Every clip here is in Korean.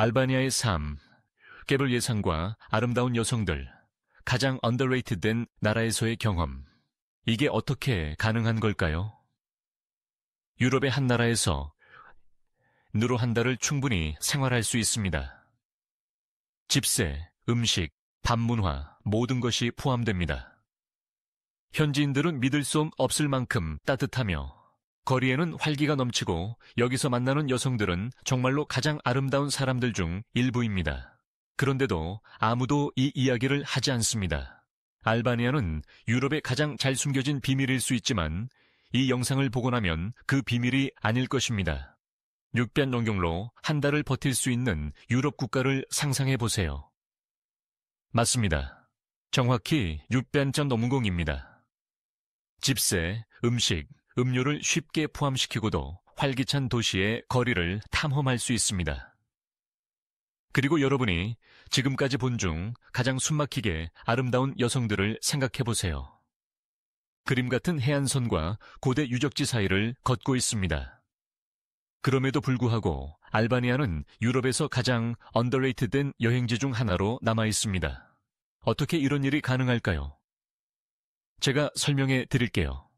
알바니아의 삶, 깨볼 예상과 아름다운 여성들, 가장 언더레이트된 나라에서의 경험. 이게 어떻게 가능한 걸까요? 유럽의 한 나라에서 누로 한 달을 충분히 생활할 수 있습니다. 집세, 음식, 밤문화, 모든 것이 포함됩니다. 현지인들은 믿을 수 없을 만큼 따뜻하며 거리에는 활기가 넘치고 여기서 만나는 여성들은 정말로 가장 아름다운 사람들 중 일부입니다. 그런데도 아무도 이 이야기를 하지 않습니다. 알바니아는 유럽의 가장 잘 숨겨진 비밀일 수 있지만 이 영상을 보고 나면 그 비밀이 아닐 것입니다. 600 농경로 한 달을 버틸 수 있는 유럽 국가를 상상해 보세요. 맞습니다. 정확히 600.0입니다. 집세, 음식, 음료를 쉽게 포함시키고도 활기찬 도시의 거리를 탐험할 수 있습니다. 그리고 여러분이 지금까지 본 중 가장 숨막히게 아름다운 여성들을 생각해 보세요. 그림 같은 해안선과 고대 유적지 사이를 걷고 있습니다. 그럼에도 불구하고 알바니아는 유럽에서 가장 언더레이트된 여행지 중 하나로 남아 있습니다. 어떻게 이런 일이 가능할까요? 제가 설명해 드릴게요.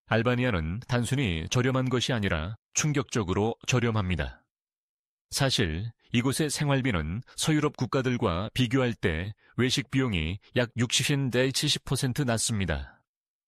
알바니아는 단순히 저렴한 것이 아니라 충격적으로 저렴합니다. 사실 이곳의 생활비는 서유럽 국가들과 비교할 때 외식 비용이 약 60대 70% 낮습니다.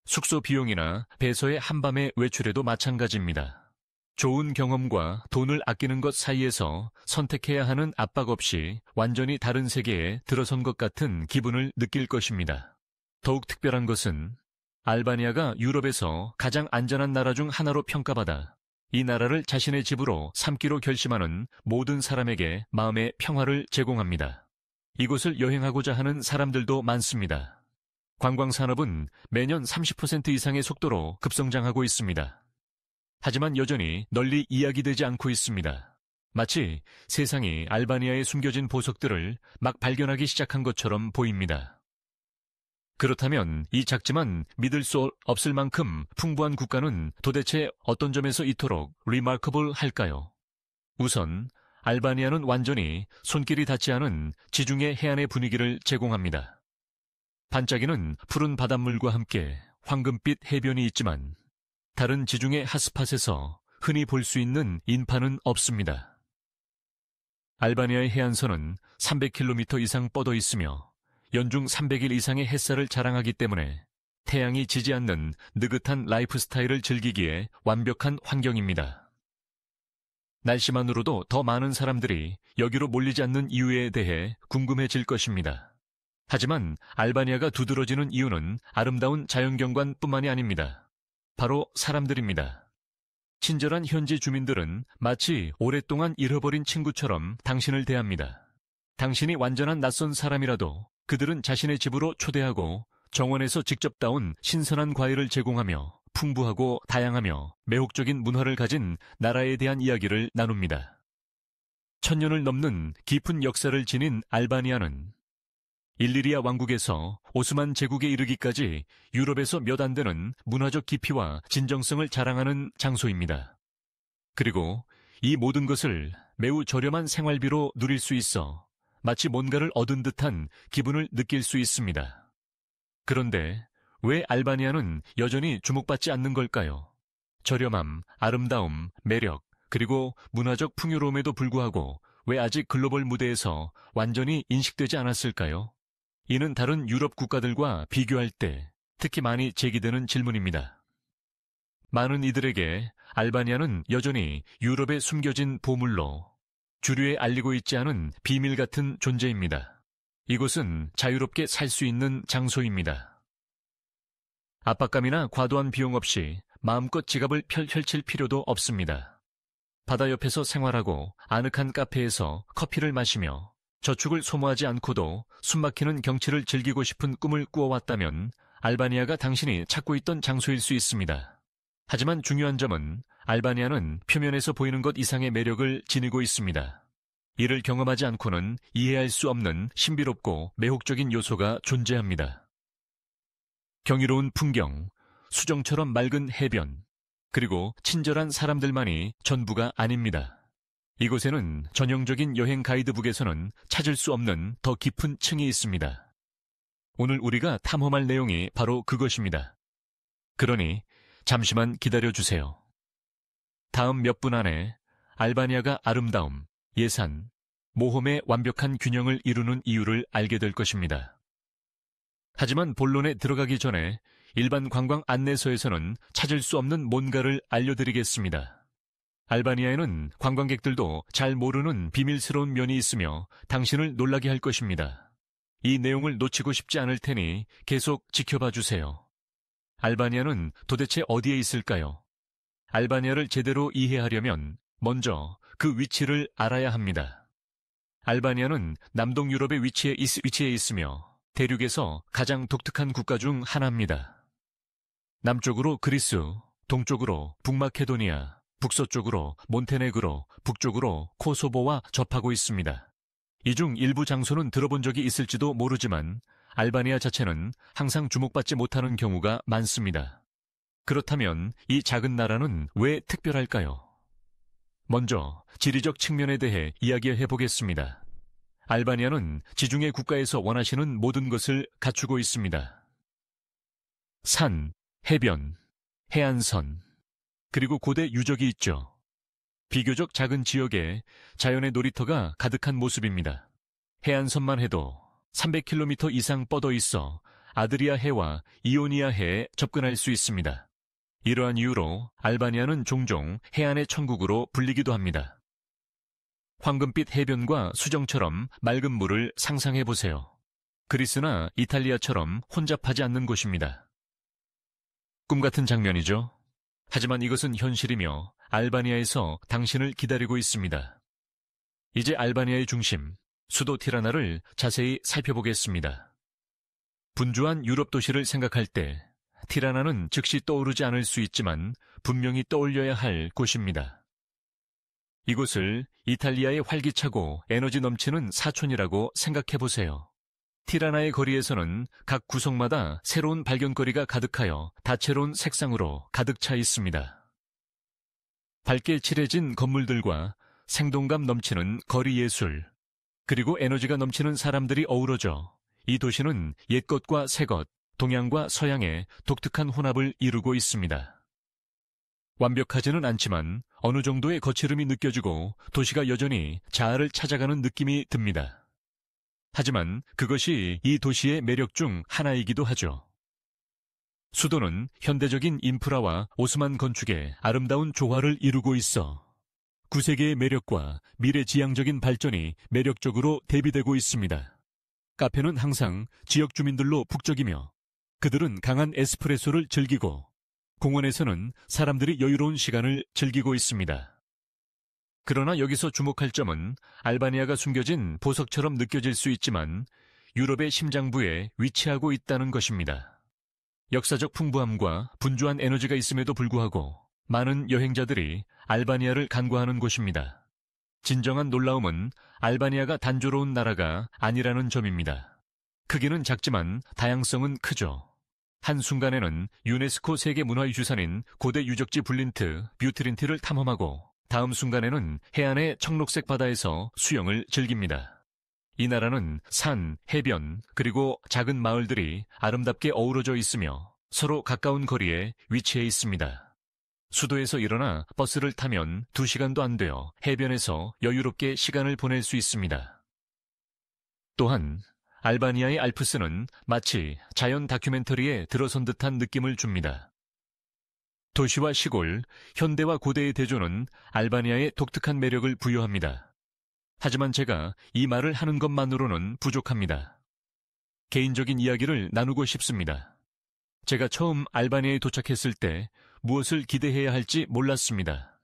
숙소 비용이나 배서의 한밤의 외출에도 마찬가지입니다. 좋은 경험과 돈을 아끼는 것 사이에서 선택해야 하는 압박 없이 완전히 다른 세계에 들어선 것 같은 기분을 느낄 것입니다. 더욱 특별한 것은 알바니아가 유럽에서 가장 안전한 나라 중 하나로 평가받아 이 나라를 자신의 집으로 삼기로 결심하는 모든 사람에게 마음의 평화를 제공합니다. 이곳을 여행하고자 하는 사람들도 많습니다. 관광산업은 매년 30% 이상의 속도로 급성장하고 있습니다. 하지만 여전히 널리 이야기되지 않고 있습니다. 마치 세상이 알바니아에 숨겨진 보석들을 막 발견하기 시작한 것처럼 보입니다. 그렇다면 이 작지만 믿을 수 없을 만큼 풍부한 국가는 도대체 어떤 점에서 이토록 리마커블 할까요? 우선 알바니아는 완전히 손길이 닿지 않은 지중해 해안의 분위기를 제공합니다. 반짝이는 푸른 바닷물과 함께 황금빛 해변이 있지만 다른 지중해 핫스팟에서 흔히 볼 수 있는 인파는 없습니다. 알바니아의 해안선은 300km 이상 뻗어 있으며 연중 300일 이상의 햇살을 자랑하기 때문에 태양이 지지 않는 느긋한 라이프 스타일을 즐기기에 완벽한 환경입니다. 날씨만으로도 더 많은 사람들이 여기로 몰리지 않는 이유에 대해 궁금해질 것입니다. 하지만 알바니아가 두드러지는 이유는 아름다운 자연경관뿐만이 아닙니다. 바로 사람들입니다. 친절한 현지 주민들은 마치 오랫동안 잃어버린 친구처럼 당신을 대합니다. 당신이 완전한 낯선 사람이라도 그들은 자신의 집으로 초대하고 정원에서 직접 따온 신선한 과일을 제공하며 풍부하고 다양하며 매혹적인 문화를 가진 나라에 대한 이야기를 나눕니다. 1000년을 넘는 깊은 역사를 지닌 알바니아는 일리리아 왕국에서 오스만 제국에 이르기까지 유럽에서 몇 안 되는 문화적 깊이와 진정성을 자랑하는 장소입니다. 그리고 이 모든 것을 매우 저렴한 생활비로 누릴 수 있어 마치 뭔가를 얻은 듯한 기분을 느낄 수 있습니다. 그런데 왜 알바니아는 여전히 주목받지 않는 걸까요? 저렴함, 아름다움, 매력, 그리고 문화적 풍요로움에도 불구하고 왜 아직 글로벌 무대에서 완전히 인식되지 않았을까요? 이는 다른 유럽 국가들과 비교할 때 특히 많이 제기되는 질문입니다. 많은 이들에게 알바니아는 여전히 유럽의 숨겨진 보물로 주류에 알리고 있지 않은 비밀 같은 존재입니다. 이곳은 자유롭게 살 수 있는 장소입니다. 압박감이나 과도한 비용 없이 마음껏 지갑을 펼칠 필요도 없습니다. 바다 옆에서 생활하고 아늑한 카페에서 커피를 마시며 저축을 소모하지 않고도 숨막히는 경치를 즐기고 싶은 꿈을 꾸어왔다면 알바니아가 당신이 찾고 있던 장소일 수 있습니다. 하지만 중요한 점은 알바니아는 표면에서 보이는 것 이상의 매력을 지니고 있습니다. 이를 경험하지 않고는 이해할 수 없는 신비롭고 매혹적인 요소가 존재합니다. 경이로운 풍경, 수정처럼 맑은 해변, 그리고 친절한 사람들만이 전부가 아닙니다. 이곳에는 전형적인 여행 가이드북에서는 찾을 수 없는 더 깊은 층이 있습니다. 오늘 우리가 탐험할 내용이 바로 그것입니다. 그러니 잠시만 기다려주세요. 다음 몇 분 안에 알바니아가 아름다움, 예산, 모험의 완벽한 균형을 이루는 이유를 알게 될 것입니다. 하지만 본론에 들어가기 전에 일반 관광 안내서에서는 찾을 수 없는 뭔가를 알려드리겠습니다. 알바니아에는 관광객들도 잘 모르는 비밀스러운 면이 있으며 당신을 놀라게 할 것입니다. 이 내용을 놓치고 싶지 않을 테니 계속 지켜봐 주세요. 알바니아는 도대체 어디에 있을까요? 알바니아를 제대로 이해하려면 먼저 그 위치를 알아야 합니다. 알바니아는 남동 유럽의 위치에 있으며 대륙에서 가장 독특한 국가 중 하나입니다. 남쪽으로 그리스, 동쪽으로 북마케도니아, 북서쪽으로 몬테네그로, 북쪽으로 코소보와 접하고 있습니다. 이 중 일부 장소는 들어본 적이 있을지도 모르지만 알바니아 자체는 항상 주목받지 못하는 경우가 많습니다. 그렇다면 이 작은 나라는 왜 특별할까요? 먼저 지리적 측면에 대해 이야기해 보겠습니다. 알바니아는 지중해 국가에서 원하시는 모든 것을 갖추고 있습니다. 산, 해변, 해안선, 그리고 고대 유적이 있죠. 비교적 작은 지역에 자연의 놀이터가 가득한 모습입니다. 해안선만 해도 300km 이상 뻗어 있어 아드리아 해와 이오니아 해에 접근할 수 있습니다. 이러한 이유로 알바니아는 종종 해안의 천국으로 불리기도 합니다. 황금빛 해변과 수정처럼 맑은 물을 상상해 보세요. 그리스나 이탈리아처럼 혼잡하지 않는 곳입니다. 꿈 같은 장면이죠? 하지만 이것은 현실이며 알바니아에서 당신을 기다리고 있습니다. 이제 알바니아의 중심, 수도 티라나를 자세히 살펴보겠습니다. 분주한 유럽 도시를 생각할 때 티라나는 즉시 떠오르지 않을 수 있지만 분명히 떠올려야 할 곳입니다. 이곳을 이탈리아의 활기차고 에너지 넘치는 사촌이라고 생각해 보세요. 티라나의 거리에서는 각 구석마다 새로운 발견거리가 가득하여 다채로운 색상으로 가득 차 있습니다. 밝게 칠해진 건물들과 생동감 넘치는 거리 예술, 그리고 에너지가 넘치는 사람들이 어우러져 이 도시는 옛것과 새것, 동양과 서양의 독특한 혼합을 이루고 있습니다. 완벽하지는 않지만 어느 정도의 거칠음이 느껴지고 도시가 여전히 자아를 찾아가는 느낌이 듭니다. 하지만 그것이 이 도시의 매력 중 하나이기도 하죠. 수도는 현대적인 인프라와 오스만 건축의 아름다운 조화를 이루고 있어 9세기의 매력과 미래지향적인 발전이 매력적으로 대비되고 있습니다. 카페는 항상 지역 주민들로 북적이며 그들은 강한 에스프레소를 즐기고 공원에서는 사람들이 여유로운 시간을 즐기고 있습니다. 그러나 여기서 주목할 점은 알바니아가 숨겨진 보석처럼 느껴질 수 있지만 유럽의 심장부에 위치하고 있다는 것입니다. 역사적 풍부함과 분주한 에너지가 있음에도 불구하고 많은 여행자들이 알바니아를 간과하는 곳입니다. 진정한 놀라움은 알바니아가 단조로운 나라가 아니라는 점입니다. 크기는 작지만 다양성은 크죠. 한순간에는 유네스코 세계문화유산인 고대 유적지 블린트, 뷰트린티를 탐험하고 다음 순간에는 해안의 청록색 바다에서 수영을 즐깁니다. 이 나라는 산, 해변, 그리고 작은 마을들이 아름답게 어우러져 있으며 서로 가까운 거리에 위치해 있습니다. 수도에서 일어나 버스를 타면 2시간도 안 되어 해변에서 여유롭게 시간을 보낼 수 있습니다. 또한 알바니아의 알프스는 마치 자연 다큐멘터리에 들어선 듯한 느낌을 줍니다. 도시와 시골, 현대와 고대의 대조는 알바니아의 독특한 매력을 부여합니다. 하지만 제가 이 말을 하는 것만으로는 부족합니다. 개인적인 이야기를 나누고 싶습니다. 제가 처음 알바니아에 도착했을 때 무엇을 기대해야 할지 몰랐습니다.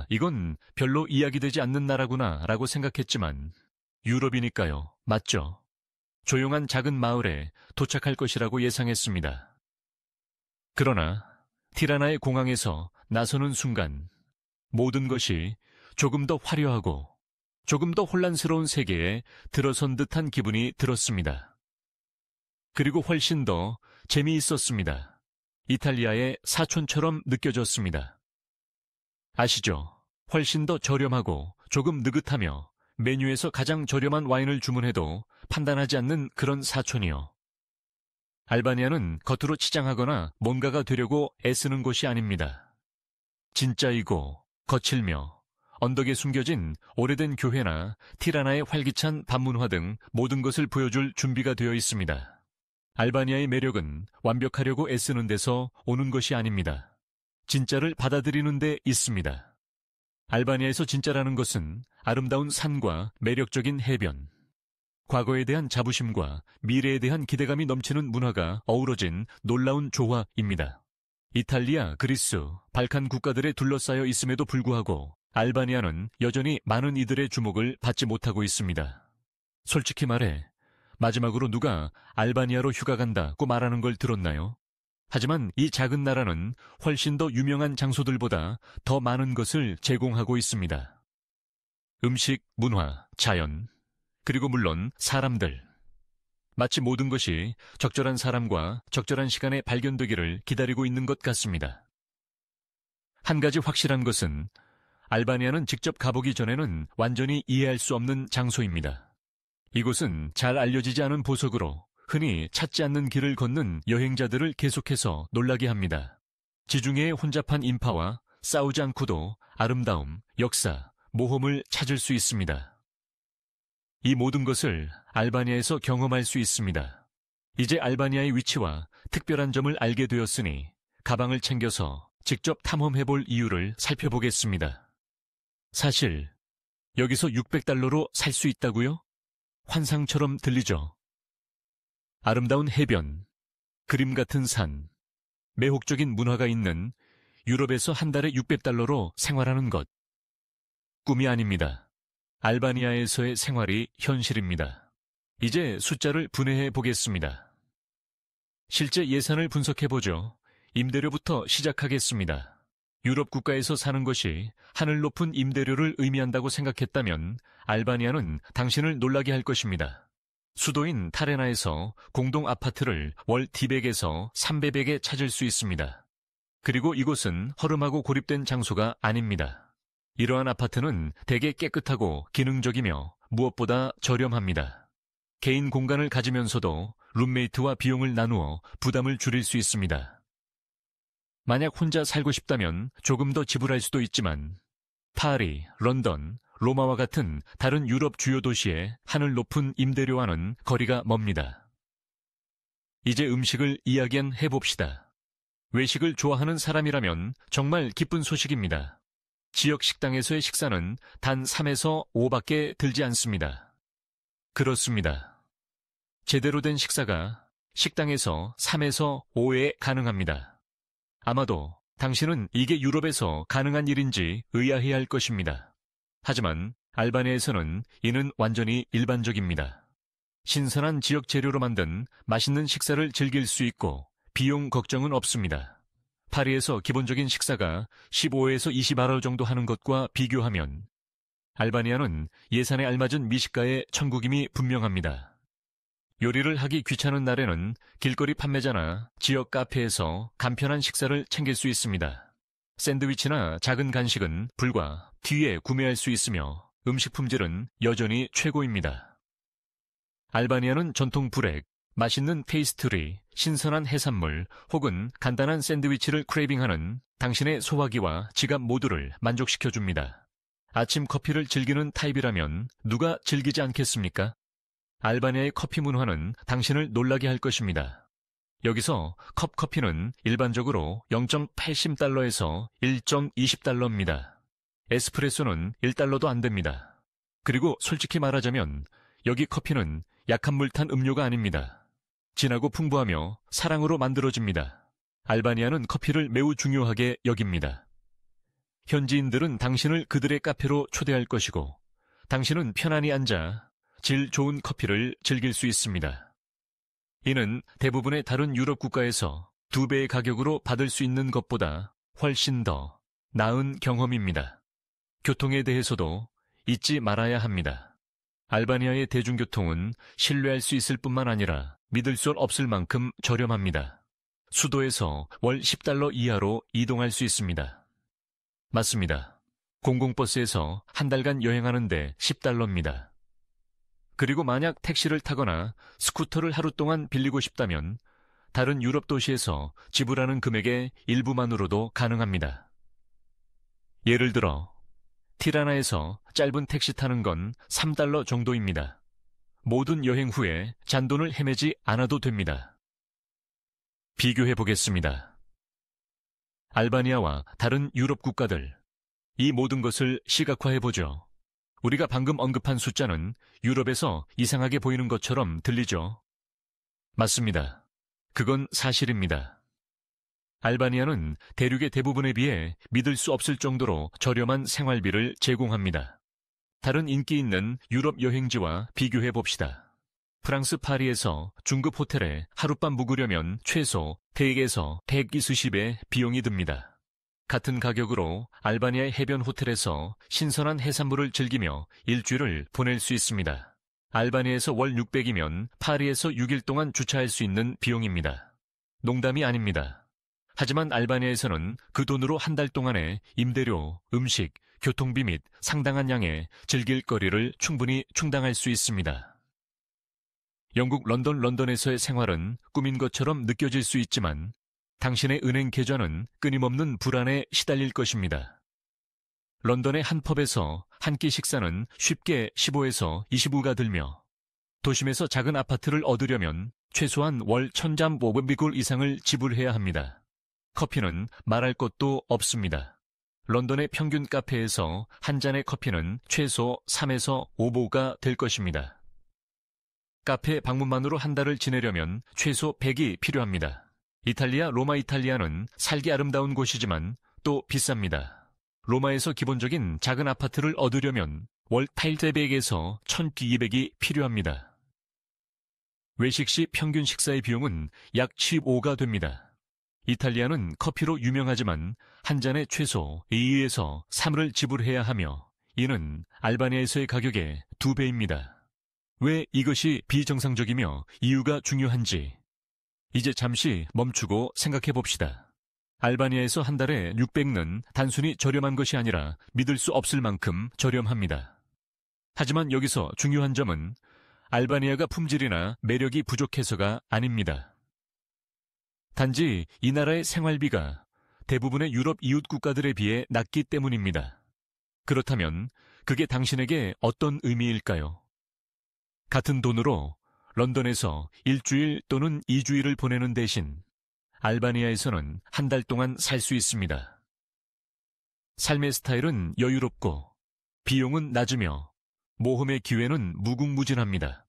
이건 별로 이야기되지 않는 나라구나 라고 생각했지만 유럽이니까요. 맞죠? 조용한 작은 마을에 도착할 것이라고 예상했습니다. 그러나 티라나의 공항에서 나서는 순간 모든 것이 조금 더 화려하고 조금 더 혼란스러운 세계에 들어선 듯한 기분이 들었습니다. 그리고 훨씬 더 재미있었습니다. 이탈리아의 사촌처럼 느껴졌습니다. 아시죠? 훨씬 더 저렴하고 조금 느긋하며 메뉴에서 가장 저렴한 와인을 주문해도 판단하지 않는 그런 사촌이요. 알바니아는 겉으로 치장하거나 뭔가가 되려고 애쓰는 곳이 아닙니다. 진짜이고 거칠며 언덕에 숨겨진 오래된 교회나 티라나의 활기찬 반문화 등 모든 것을 보여줄 준비가 되어 있습니다. 알바니아의 매력은 완벽하려고 애쓰는 데서 오는 것이 아닙니다. 진짜를 받아들이는 데 있습니다. 알바니아에서 진짜라는 것은 아름다운 산과 매력적인 해변, 과거에 대한 자부심과 미래에 대한 기대감이 넘치는 문화가 어우러진 놀라운 조화입니다. 이탈리아, 그리스, 발칸 국가들에 둘러싸여 있음에도 불구하고 알바니아는 여전히 많은 이들의 주목을 받지 못하고 있습니다. 솔직히 말해 마지막으로 누가 알바니아로 휴가 간다고 말하는 걸 들었나요? 하지만 이 작은 나라는 훨씬 더 유명한 장소들보다 더 많은 것을 제공하고 있습니다. 음식, 문화, 자연, 그리고 물론 사람들. 마치 모든 것이 적절한 사람과 적절한 시간에 발견되기를 기다리고 있는 것 같습니다. 한 가지 확실한 것은 알바니아는 직접 가보기 전에는 완전히 이해할 수 없는 장소입니다. 이곳은 잘 알려지지 않은 보석으로 흔히 찾지 않는 길을 걷는 여행자들을 계속해서 놀라게 합니다. 지중해의 혼잡한 인파와 싸우지 않고도 아름다움, 역사, 모험을 찾을 수 있습니다. 이 모든 것을 알바니아에서 경험할 수 있습니다. 이제 알바니아의 위치와 특별한 점을 알게 되었으니 가방을 챙겨서 직접 탐험해볼 이유를 살펴보겠습니다. 사실 여기서 600달러로 살 수 있다고요? 환상처럼 들리죠? 아름다운 해변, 그림 같은 산, 매혹적인 문화가 있는 유럽에서 한 달에 600달러로 생활하는 것. 꿈이 아닙니다. 알바니아에서의 생활이 현실입니다. 이제 숫자를 분해해 보겠습니다. 실제 예산을 분석해보죠. 임대료부터 시작하겠습니다. 유럽 국가에서 사는 것이 하늘 높은 임대료를 의미한다고 생각했다면 알바니아는 당신을 놀라게 할 것입니다. 수도인 타레나에서 공동 아파트를 월 D100에서 300에 찾을 수 있습니다. 그리고 이곳은 허름하고 고립된 장소가 아닙니다. 이러한 아파트는 대개 깨끗하고 기능적이며 무엇보다 저렴합니다. 개인 공간을 가지면서도 룸메이트와 비용을 나누어 부담을 줄일 수 있습니다. 만약 혼자 살고 싶다면 조금 더 지불할 수도 있지만 파리, 런던, 로마와 같은 다른 유럽 주요 도시의 하늘 높은 임대료와는 거리가 멉니다. 이제 음식을 이야기해봅시다. 외식을 좋아하는 사람이라면 정말 기쁜 소식입니다. 지역 식당에서의 식사는 단 3에서 5밖에 들지 않습니다. 그렇습니다. 제대로 된 식사가 식당에서 3에서 5에 가능합니다. 아마도 당신은 이게 유럽에서 가능한 일인지 의아해할 것입니다. 하지만 알바니아에서는 이는 완전히 일반적입니다. 신선한 지역 재료로 만든 맛있는 식사를 즐길 수 있고 비용 걱정은 없습니다. 파리에서 기본적인 식사가 15에서 20유로 정도 하는 것과 비교하면 알바니아는 예산에 알맞은 미식가의 천국임이 분명합니다. 요리를 하기 귀찮은 날에는 길거리 판매자나 지역 카페에서 간편한 식사를 챙길 수 있습니다. 샌드위치나 작은 간식은 불과 뒤에 구매할 수 있으며 음식 품질은 여전히 최고입니다. 알바니아는 전통 브렉, 맛있는 페이스트리, 신선한 해산물 혹은 간단한 샌드위치를 크레이빙하는 당신의 소화기와 지갑 모두를 만족시켜줍니다. 아침 커피를 즐기는 타입이라면 누가 즐기지 않겠습니까? 알바니아의 커피 문화는 당신을 놀라게 할 것입니다. 여기서 컵 커피는 일반적으로 0.80달러에서 1.20달러입니다. 에스프레소는 1달러도 안 됩니다. 그리고 솔직히 말하자면 여기 커피는 약한 물 탄 음료가 아닙니다. 진하고 풍부하며 사랑으로 만들어집니다. 알바니아는 커피를 매우 중요하게 여깁니다. 현지인들은 당신을 그들의 카페로 초대할 것이고 당신은 편안히 앉아 질 좋은 커피를 즐길 수 있습니다. 이는 대부분의 다른 유럽 국가에서 2배의 가격으로 받을 수 있는 것보다 훨씬 더 나은 경험입니다. 교통에 대해서도 잊지 말아야 합니다. 알바니아의 대중교통은 신뢰할 수 있을 뿐만 아니라 믿을 수 없을 만큼 저렴합니다. 수도에서 월 10달러 이하로 이동할 수 있습니다. 맞습니다. 공공버스에서 한 달간 여행하는데 $10입니다. 그리고 만약 택시를 타거나 스쿠터를 하루 동안 빌리고 싶다면 다른 유럽 도시에서 지불하는 금액의 일부만으로도 가능합니다. 예를 들어 티라나에서 짧은 택시 타는 건 $3 정도입니다. 모든 여행 후에 잔돈을 헤매지 않아도 됩니다. 비교해 보겠습니다. 알바니아와 다른 유럽 국가들, 이 모든 것을 시각화해 보죠. 우리가 방금 언급한 숫자는 유럽에서 이상하게 보이는 것처럼 들리죠? 맞습니다. 그건 사실입니다. 알바니아는 대륙의 대부분에 비해 믿을 수 없을 정도로 저렴한 생활비를 제공합니다. 다른 인기 있는 유럽 여행지와 비교해 봅시다. 프랑스 파리에서 중급 호텔에 하룻밤 묵으려면 최소 100에서 120의 비용이 듭니다. 같은 가격으로 알바니아의 해변 호텔에서 신선한 해산물을 즐기며 일주일을 보낼 수 있습니다. 알바니아에서 월 600이면 파리에서 6일 동안 주차할 수 있는 비용입니다. 농담이 아닙니다. 하지만 알바니아에서는 그 돈으로 한 달 동안의 임대료, 음식, 교통비 및 상당한 양의 즐길 거리를 충분히 충당할 수 있습니다. 영국 런던에서의 생활은 꿈인 것처럼 느껴질 수 있지만 당신의 은행 계좌는 끊임없는 불안에 시달릴 것입니다. 런던의 한 펍에서 한 끼 식사는 쉽게 15에서 25가 들며 도심에서 작은 아파트를 얻으려면 최소한 월 1000잠 이상을 지불해야 합니다. 커피는 말할 것도 없습니다. 런던의 평균 카페에서 한 잔의 커피는 최소 3에서 5보가 될 것입니다. 카페 방문만으로 한 달을 지내려면 최소 100이 필요합니다. 이탈리아, 로마 이탈리아는 살기 아름다운 곳이지만 또 비쌉니다. 로마에서 기본적인 작은 아파트를 얻으려면 월 800에서 1200이 필요합니다. 외식 시 평균 식사의 비용은 약 15가 됩니다. 이탈리아는 커피로 유명하지만 한 잔에 최소 2에서 3을 지불해야 하며 이는 알바니아에서의 가격의 2배입니다. 왜 이것이 비정상적이며 이유가 중요한지 이제 잠시 멈추고 생각해 봅시다. 알바니아에서 한 달에 600는 단순히 저렴한 것이 아니라 믿을 수 없을 만큼 저렴합니다. 하지만 여기서 중요한 점은 알바니아가 품질이나 매력이 부족해서가 아닙니다. 단지 이 나라의 생활비가 대부분의 유럽 이웃 국가들에 비해 낮기 때문입니다. 그렇다면 그게 당신에게 어떤 의미일까요? 같은 돈으로 런던에서 일주일 또는 2주일을 보내는 대신 알바니아에서는 한 달 동안 살 수 있습니다. 삶의 스타일은 여유롭고 비용은 낮으며 모험의 기회는 무궁무진합니다.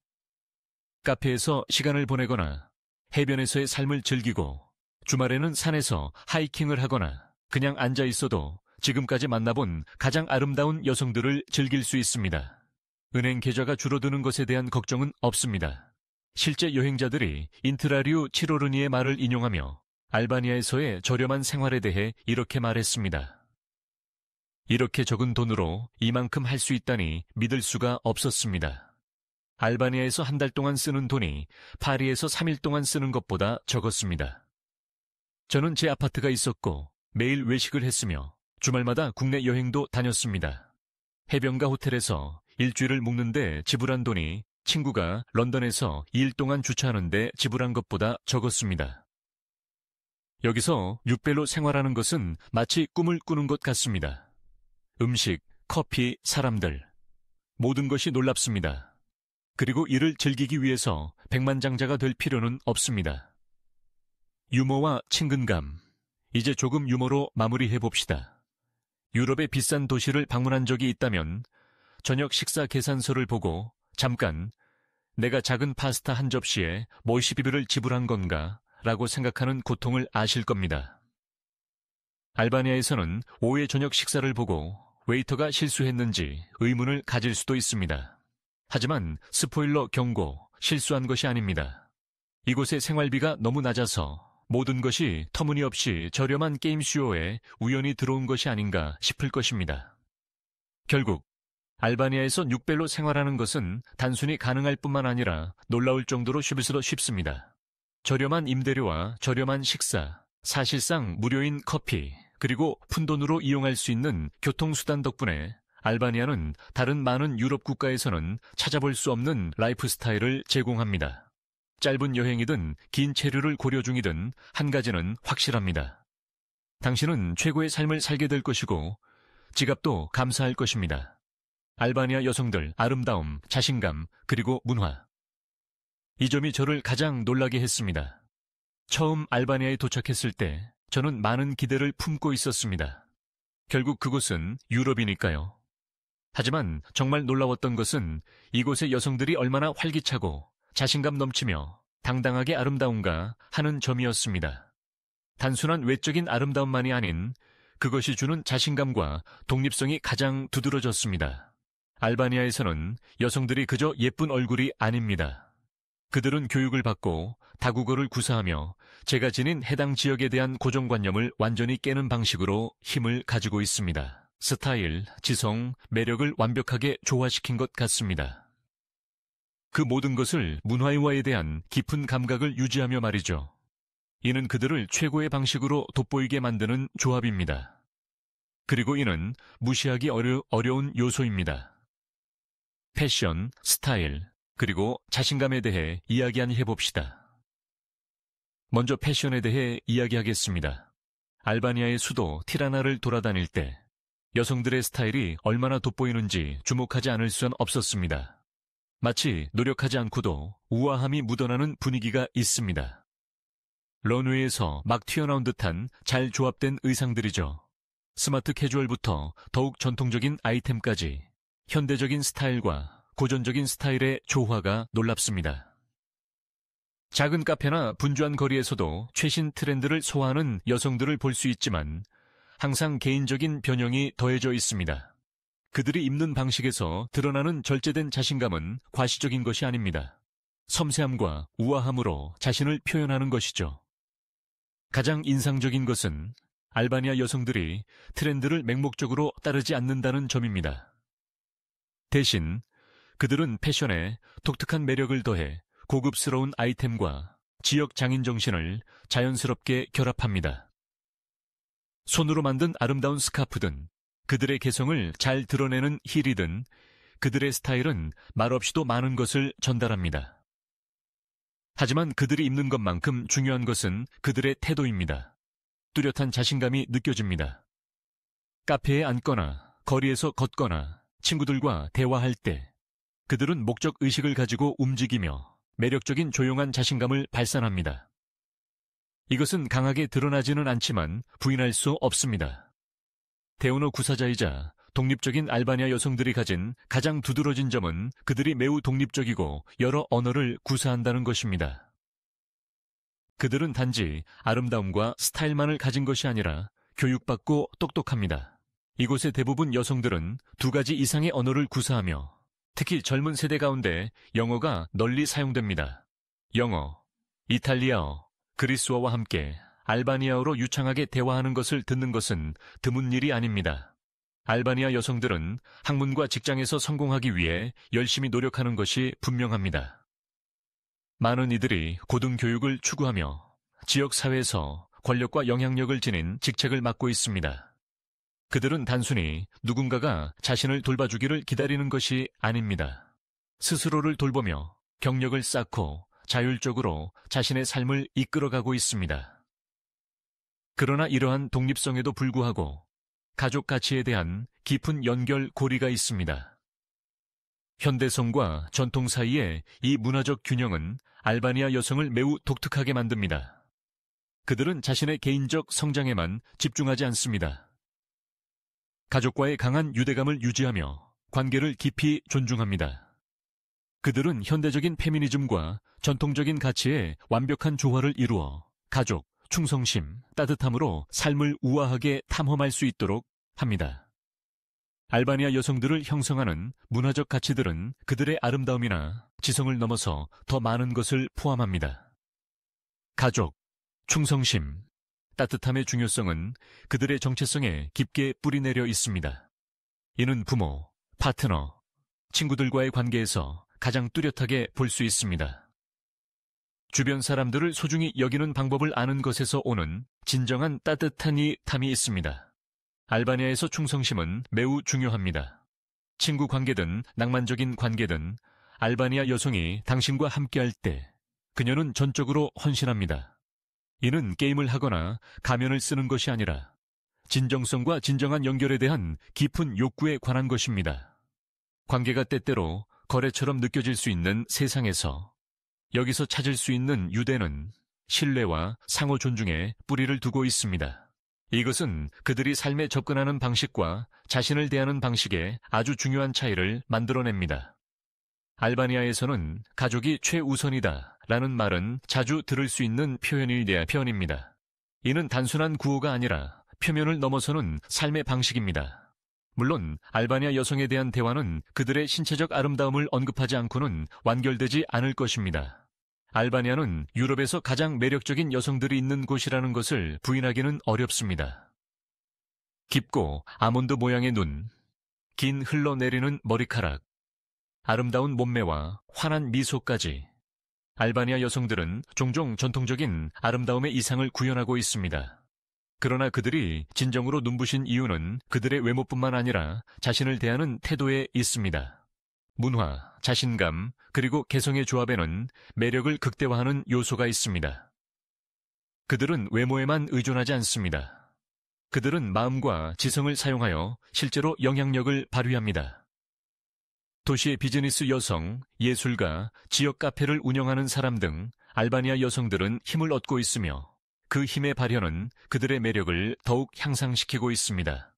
카페에서 시간을 보내거나 해변에서의 삶을 즐기고 주말에는 산에서 하이킹을 하거나 그냥 앉아 있어도 지금까지 만나본 가장 아름다운 여성들을 즐길 수 있습니다. 은행 계좌가 줄어드는 것에 대한 걱정은 없습니다. 실제 여행자들이 인트라리우 치로르니의 말을 인용하며 알바니아에서의 저렴한 생활에 대해 이렇게 말했습니다. 이렇게 적은 돈으로 이만큼 할 수 있다니 믿을 수가 없었습니다. 알바니아에서 한 달 동안 쓰는 돈이 파리에서 3일 동안 쓰는 것보다 적었습니다. 저는 제 아파트가 있었고 매일 외식을 했으며 주말마다 국내 여행도 다녔습니다. 해변가 호텔에서 일주일을 묵는데 지불한 돈이 친구가 런던에서 2일 동안 주차하는데 지불한 것보다 적었습니다. 여기서 6배로 생활하는 것은 마치 꿈을 꾸는 것 같습니다. 음식, 커피, 사람들, 모든 것이 놀랍습니다. 그리고 이를 즐기기 위해서 백만장자가 될 필요는 없습니다. 유머와 친근감, 이제 조금 유머로 마무리해봅시다. 유럽의 비싼 도시를 방문한 적이 있다면 저녁 식사 계산서를 보고 잠깐 내가 작은 파스타 한 접시에 몇십이불을 지불한 건가 라고 생각하는 고통을 아실 겁니다. 알바니아에서는 오후의 저녁 식사를 보고 웨이터가 실수했는지 의문을 가질 수도 있습니다. 하지만 스포일러 경고, 실수한 것이 아닙니다. 이곳의 생활비가 너무 낮아서 모든 것이 터무니없이 저렴한 게임 수요에 우연히 들어온 것이 아닌가 싶을 것입니다. 결국 알바니아에서 6배로 생활하는 것은 단순히 가능할 뿐만 아니라 놀라울 정도로 쉽을수록 쉽습니다. 저렴한 임대료와 저렴한 식사, 사실상 무료인 커피, 그리고 푼돈으로 이용할 수 있는 교통수단 덕분에 알바니아는 다른 많은 유럽 국가에서는 찾아볼 수 없는 라이프 스타일을 제공합니다. 짧은 여행이든 긴 체류를 고려 중이든 한 가지는 확실합니다. 당신은 최고의 삶을 살게 될 것이고 지갑도 감사할 것입니다. 알바니아 여성들 아름다움, 자신감, 그리고 문화. 이 점이 저를 가장 놀라게 했습니다. 처음 알바니아에 도착했을 때 저는 많은 기대를 품고 있었습니다. 결국 그곳은 유럽이니까요. 하지만 정말 놀라웠던 것은 이곳의 여성들이 얼마나 활기차고 자신감 넘치며 당당하게 아름다운가 하는 점이었습니다. 단순한 외적인 아름다움만이 아닌 그것이 주는 자신감과 독립성이 가장 두드러졌습니다. 알바니아에서는 여성들이 그저 예쁜 얼굴이 아닙니다. 그들은 교육을 받고 다국어를 구사하며 제가 지닌 해당 지역에 대한 고정관념을 완전히 깨는 방식으로 힘을 가지고 있습니다. 스타일, 지성, 매력을 완벽하게 조화시킨 것 같습니다. 그 모든 것을 문화유화에 대한 깊은 감각을 유지하며 말이죠. 이는 그들을 최고의 방식으로 돋보이게 만드는 조합입니다. 그리고 이는 무시하기 어려운 요소입니다. 패션, 스타일, 그리고 자신감에 대해 이야기 해봅시다. 먼저 패션에 대해 이야기하겠습니다. 알바니아의 수도 티라나를 돌아다닐 때 여성들의 스타일이 얼마나 돋보이는지 주목하지 않을 수는 없었습니다. 마치 노력하지 않고도 우아함이 묻어나는 분위기가 있습니다. 런웨이에서 막 튀어나온 듯한 잘 조합된 의상들이죠. 스마트 캐주얼부터 더욱 전통적인 아이템까지 현대적인 스타일과 고전적인 스타일의 조화가 놀랍습니다. 작은 카페나 분주한 거리에서도 최신 트렌드를 소화하는 여성들을 볼 수 있지만 항상 개인적인 변형이 더해져 있습니다. 그들이 입는 방식에서 드러나는 절제된 자신감은 과시적인 것이 아닙니다. 섬세함과 우아함으로 자신을 표현하는 것이죠. 가장 인상적인 것은 알바니아 여성들이 트렌드를 맹목적으로 따르지 않는다는 점입니다. 대신 그들은 패션에 독특한 매력을 더해 고급스러운 아이템과 지역 장인 정신을 자연스럽게 결합합니다. 손으로 만든 아름다운 스카프든 그들의 개성을 잘 드러내는 힐이든 그들의 스타일은 말없이도 많은 것을 전달합니다. 하지만 그들이 입는 것만큼 중요한 것은 그들의 태도입니다. 뚜렷한 자신감이 느껴집니다. 카페에 앉거나 거리에서 걷거나 친구들과 대화할 때 그들은 목적 의식을 가지고 움직이며 매력적인 조용한 자신감을 발산합니다. 이것은 강하게 드러나지는 않지만 부인할 수 없습니다. 대언어 구사자이자 독립적인 알바니아 여성들이 가진 가장 두드러진 점은 그들이 매우 독립적이고 여러 언어를 구사한다는 것입니다. 그들은 단지 아름다움과 스타일만을 가진 것이 아니라 교육받고 똑똑합니다. 이곳의 대부분 여성들은 2가지 이상의 언어를 구사하며 특히 젊은 세대 가운데 영어가 널리 사용됩니다. 영어, 이탈리아어, 그리스어와 함께 알바니아어로 유창하게 대화하는 것을 듣는 것은 드문 일이 아닙니다. 알바니아 여성들은 학문과 직장에서 성공하기 위해 열심히 노력하는 것이 분명합니다. 많은 이들이 고등교육을 추구하며 지역사회에서 권력과 영향력을 지닌 직책을 맡고 있습니다. 그들은 단순히 누군가가 자신을 돌봐주기를 기다리는 것이 아닙니다. 스스로를 돌보며 경력을 쌓고 자율적으로 자신의 삶을 이끌어가고 있습니다. 그러나 이러한 독립성에도 불구하고 가족 가치에 대한 깊은 연결고리가 있습니다. 현대성과 전통 사이의 이 문화적 균형은 알바니아 여성을 매우 독특하게 만듭니다. 그들은 자신의 개인적 성장에만 집중하지 않습니다. 가족과의 강한 유대감을 유지하며 관계를 깊이 존중합니다. 그들은 현대적인 페미니즘과 전통적인 가치의 완벽한 조화를 이루어 가족, 충성심, 따뜻함으로 삶을 우아하게 탐험할 수 있도록 합니다. 알바니아 여성들을 형성하는 문화적 가치들은 그들의 아름다움이나 지성을 넘어서 더 많은 것을 포함합니다. 가족, 충성심, 따뜻함의 중요성은 그들의 정체성에 깊게 뿌리내려 있습니다. 이는 부모, 파트너, 친구들과의 관계에서 가장 뚜렷하게 볼 수 있습니다. 주변 사람들을 소중히 여기는 방법을 아는 것에서 오는 진정한 따뜻한 이탐이 있습니다. 알바니아에서 충성심은 매우 중요합니다. 친구 관계든 낭만적인 관계든 알바니아 여성이 당신과 함께할 때 그녀는 전적으로 헌신합니다. 이는 게임을 하거나 가면을 쓰는 것이 아니라 진정성과 진정한 연결에 대한 깊은 욕구에 관한 것입니다. 관계가 때때로 거래처럼 느껴질 수 있는 세상에서 여기서 찾을 수 있는 유대는 신뢰와 상호 존중에 뿌리를 두고 있습니다. 이것은 그들이 삶에 접근하는 방식과 자신을 대하는 방식에 아주 중요한 차이를 만들어냅니다. 알바니아에서는 가족이 최우선이다 라는 말은 자주 들을 수 있는 표현입니다. 이는 단순한 구호가 아니라 표면을 넘어서는 삶의 방식입니다. 물론 알바니아 여성에 대한 대화는 그들의 신체적 아름다움을 언급하지 않고는 완결되지 않을 것입니다. 알바니아는 유럽에서 가장 매력적인 여성들이 있는 곳이라는 것을 부인하기는 어렵습니다. 깊고 아몬드 모양의 눈, 긴 흘러내리는 머리카락, 아름다운 몸매와 환한 미소까지 알바니아 여성들은 종종 전통적인 아름다움의 이상을 구현하고 있습니다. 그러나 그들이 진정으로 눈부신 이유는 그들의 외모뿐만 아니라 자신을 대하는 태도에 있습니다. 문화, 자신감, 그리고 개성의 조합에는 매력을 극대화하는 요소가 있습니다. 그들은 외모에만 의존하지 않습니다. 그들은 마음과 지성을 사용하여 실제로 영향력을 발휘합니다. 도시의 비즈니스 여성, 예술가, 지역 카페를 운영하는 사람 등 알바니아 여성들은 힘을 얻고 있으며 그 힘의 발현은 그들의 매력을 더욱 향상시키고 있습니다.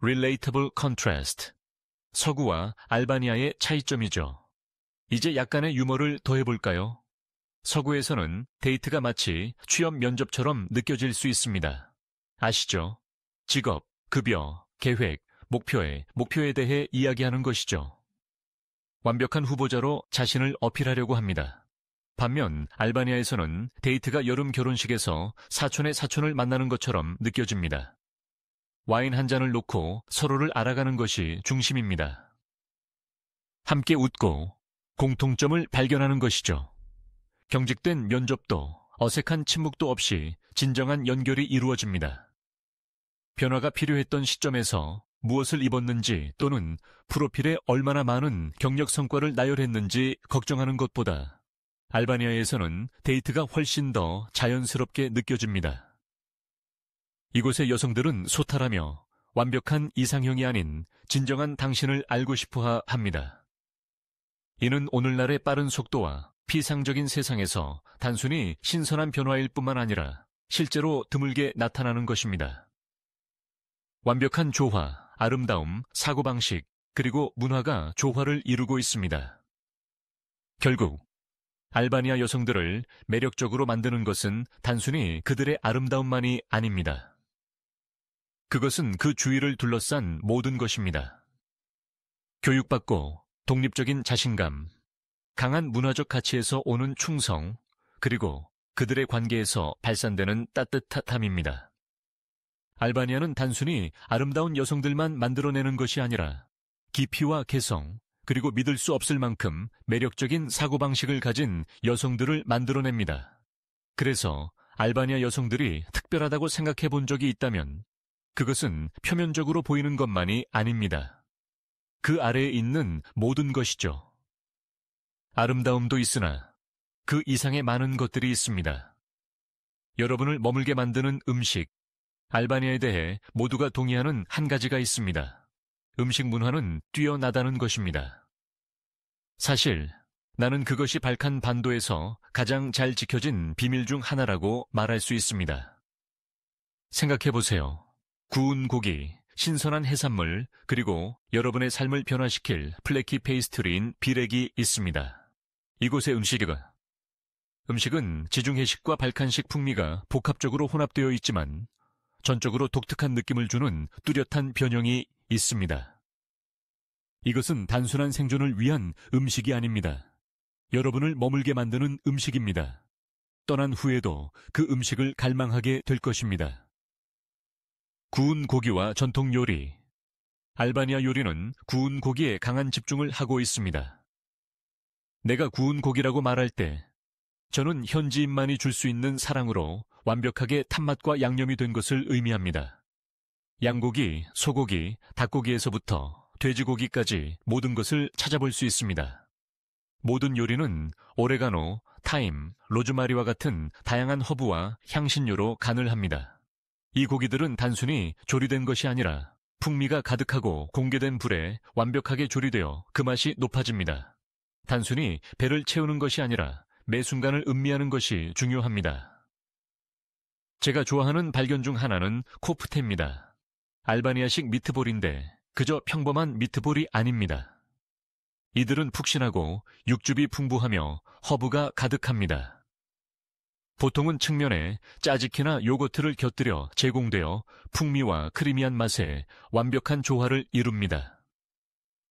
Relatable Contrast, 서구와 알바니아의 차이점이죠. 이제 약간의 유머를 더해볼까요? 서구에서는 데이트가 마치 취업 면접처럼 느껴질 수 있습니다. 아시죠? 직업, 급여, 계획, 목표에 대해 이야기하는 것이죠. 완벽한 후보자로 자신을 어필하려고 합니다. 반면 알바니아에서는 데이트가 여름 결혼식에서 사촌의 사촌을 만나는 것처럼 느껴집니다. 와인 한 잔을 놓고 서로를 알아가는 것이 중심입니다. 함께 웃고 공통점을 발견하는 것이죠. 경직된 면접도 어색한 침묵도 없이 진정한 연결이 이루어집니다. 변화가 필요했던 시점에서 무엇을 입었는지 또는 프로필에 얼마나 많은 경력 성과를 나열했는지 걱정하는 것보다 알바니아에서는 데이트가 훨씬 더 자연스럽게 느껴집니다. 이곳의 여성들은 소탈하며 완벽한 이상형이 아닌 진정한 당신을 알고 싶어 합니다. 이는 오늘날의 빠른 속도와 피상적인 세상에서 단순히 신선한 변화일 뿐만 아니라 실제로 드물게 나타나는 것입니다. 완벽한 조화, 아름다움, 사고방식, 그리고 문화가 조화를 이루고 있습니다. 결국 알바니아 여성들을 매력적으로 만드는 것은 단순히 그들의 아름다움만이 아닙니다. 그것은 그 주위를 둘러싼 모든 것입니다. 교육받고 독립적인 자신감, 강한 문화적 가치에서 오는 충성, 그리고 그들의 관계에서 발산되는 따뜻함입니다. 알바니아는 단순히 아름다운 여성들만 만들어내는 것이 아니라 깊이와 개성, 그리고 믿을 수 없을 만큼 매력적인 사고방식을 가진 여성들을 만들어냅니다. 그래서 알바니아 여성들이 특별하다고 생각해 본 적이 있다면 그것은 표면적으로 보이는 것만이 아닙니다. 그 아래에 있는 모든 것이죠. 아름다움도 있으나 그 이상의 많은 것들이 있습니다. 여러분을 머물게 만드는 음식, 알바니아에 대해 모두가 동의하는 한 가지가 있습니다. 음식 문화는 뛰어나다는 것입니다. 사실 나는 그것이 발칸 반도에서 가장 잘 지켜진 비밀 중 하나라고 말할 수 있습니다. 생각해보세요. 구운 고기, 신선한 해산물, 그리고 여러분의 삶을 변화시킬 플래키 페이스트리인 비렉이 있습니다. 이곳의 음식은 지중해식과 발칸식 풍미가 복합적으로 혼합되어 있지만 전적으로 독특한 느낌을 주는 뚜렷한 변형이 있습니다. 이것은 단순한 생존을 위한 음식이 아닙니다. 여러분을 머물게 만드는 음식입니다. 떠난 후에도 그 음식을 갈망하게 될 것입니다. 구운 고기와 전통 요리. 알바니아 요리는 구운 고기에 강한 집중을 하고 있습니다. 내가 구운 고기라고 말할 때 저는 현지인만이 줄 수 있는 사랑으로 완벽하게 탄맛과 양념이 된 것을 의미합니다. 양고기, 소고기, 닭고기에서부터 돼지고기까지 모든 것을 찾아볼 수 있습니다. 모든 요리는 오레가노, 타임, 로즈마리와 같은 다양한 허브와 향신료로 간을 합니다. 이 고기들은 단순히 조리된 것이 아니라 풍미가 가득하고 공개된 불에 완벽하게 조리되어 그 맛이 높아집니다. 단순히 배를 채우는 것이 아니라 매 순간을 음미하는 것이 중요합니다. 제가 좋아하는 발견 중 하나는 코프테입니다. 알바니아식 미트볼인데 그저 평범한 미트볼이 아닙니다. 이들은 푹신하고 육즙이 풍부하며 허브가 가득합니다. 보통은 측면에 짜지키나 요거트를 곁들여 제공되어 풍미와 크리미한 맛의 완벽한 조화를 이룹니다.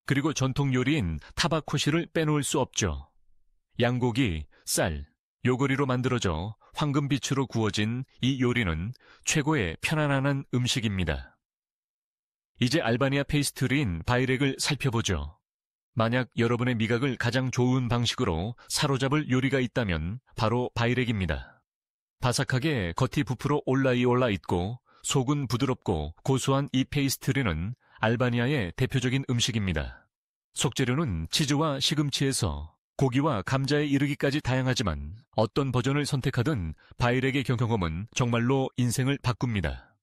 그리고 전통 요리인 타바코시를 빼놓을 수 없죠. 양고기, 쌀, 요거리로 만들어져 황금빛으로 구워진 이 요리는 최고의 편안한 음식입니다. 이제 알바니아 페이스트리인 바이렉을 살펴보죠. 만약 여러분의 미각을 가장 좋은 방식으로 사로잡을 요리가 있다면 바로 바이렉입니다. 바삭하게 겉이 부풀어 올라 있고 속은 부드럽고 고소한 이 페이스트리는 알바니아의 대표적인 음식입니다. 속재료는 치즈와 시금치에서 고기와 감자에 이르기까지 다양하지만 어떤 버전을 선택하든 바이렉의 경험은 정말로 인생을 바꿉니다.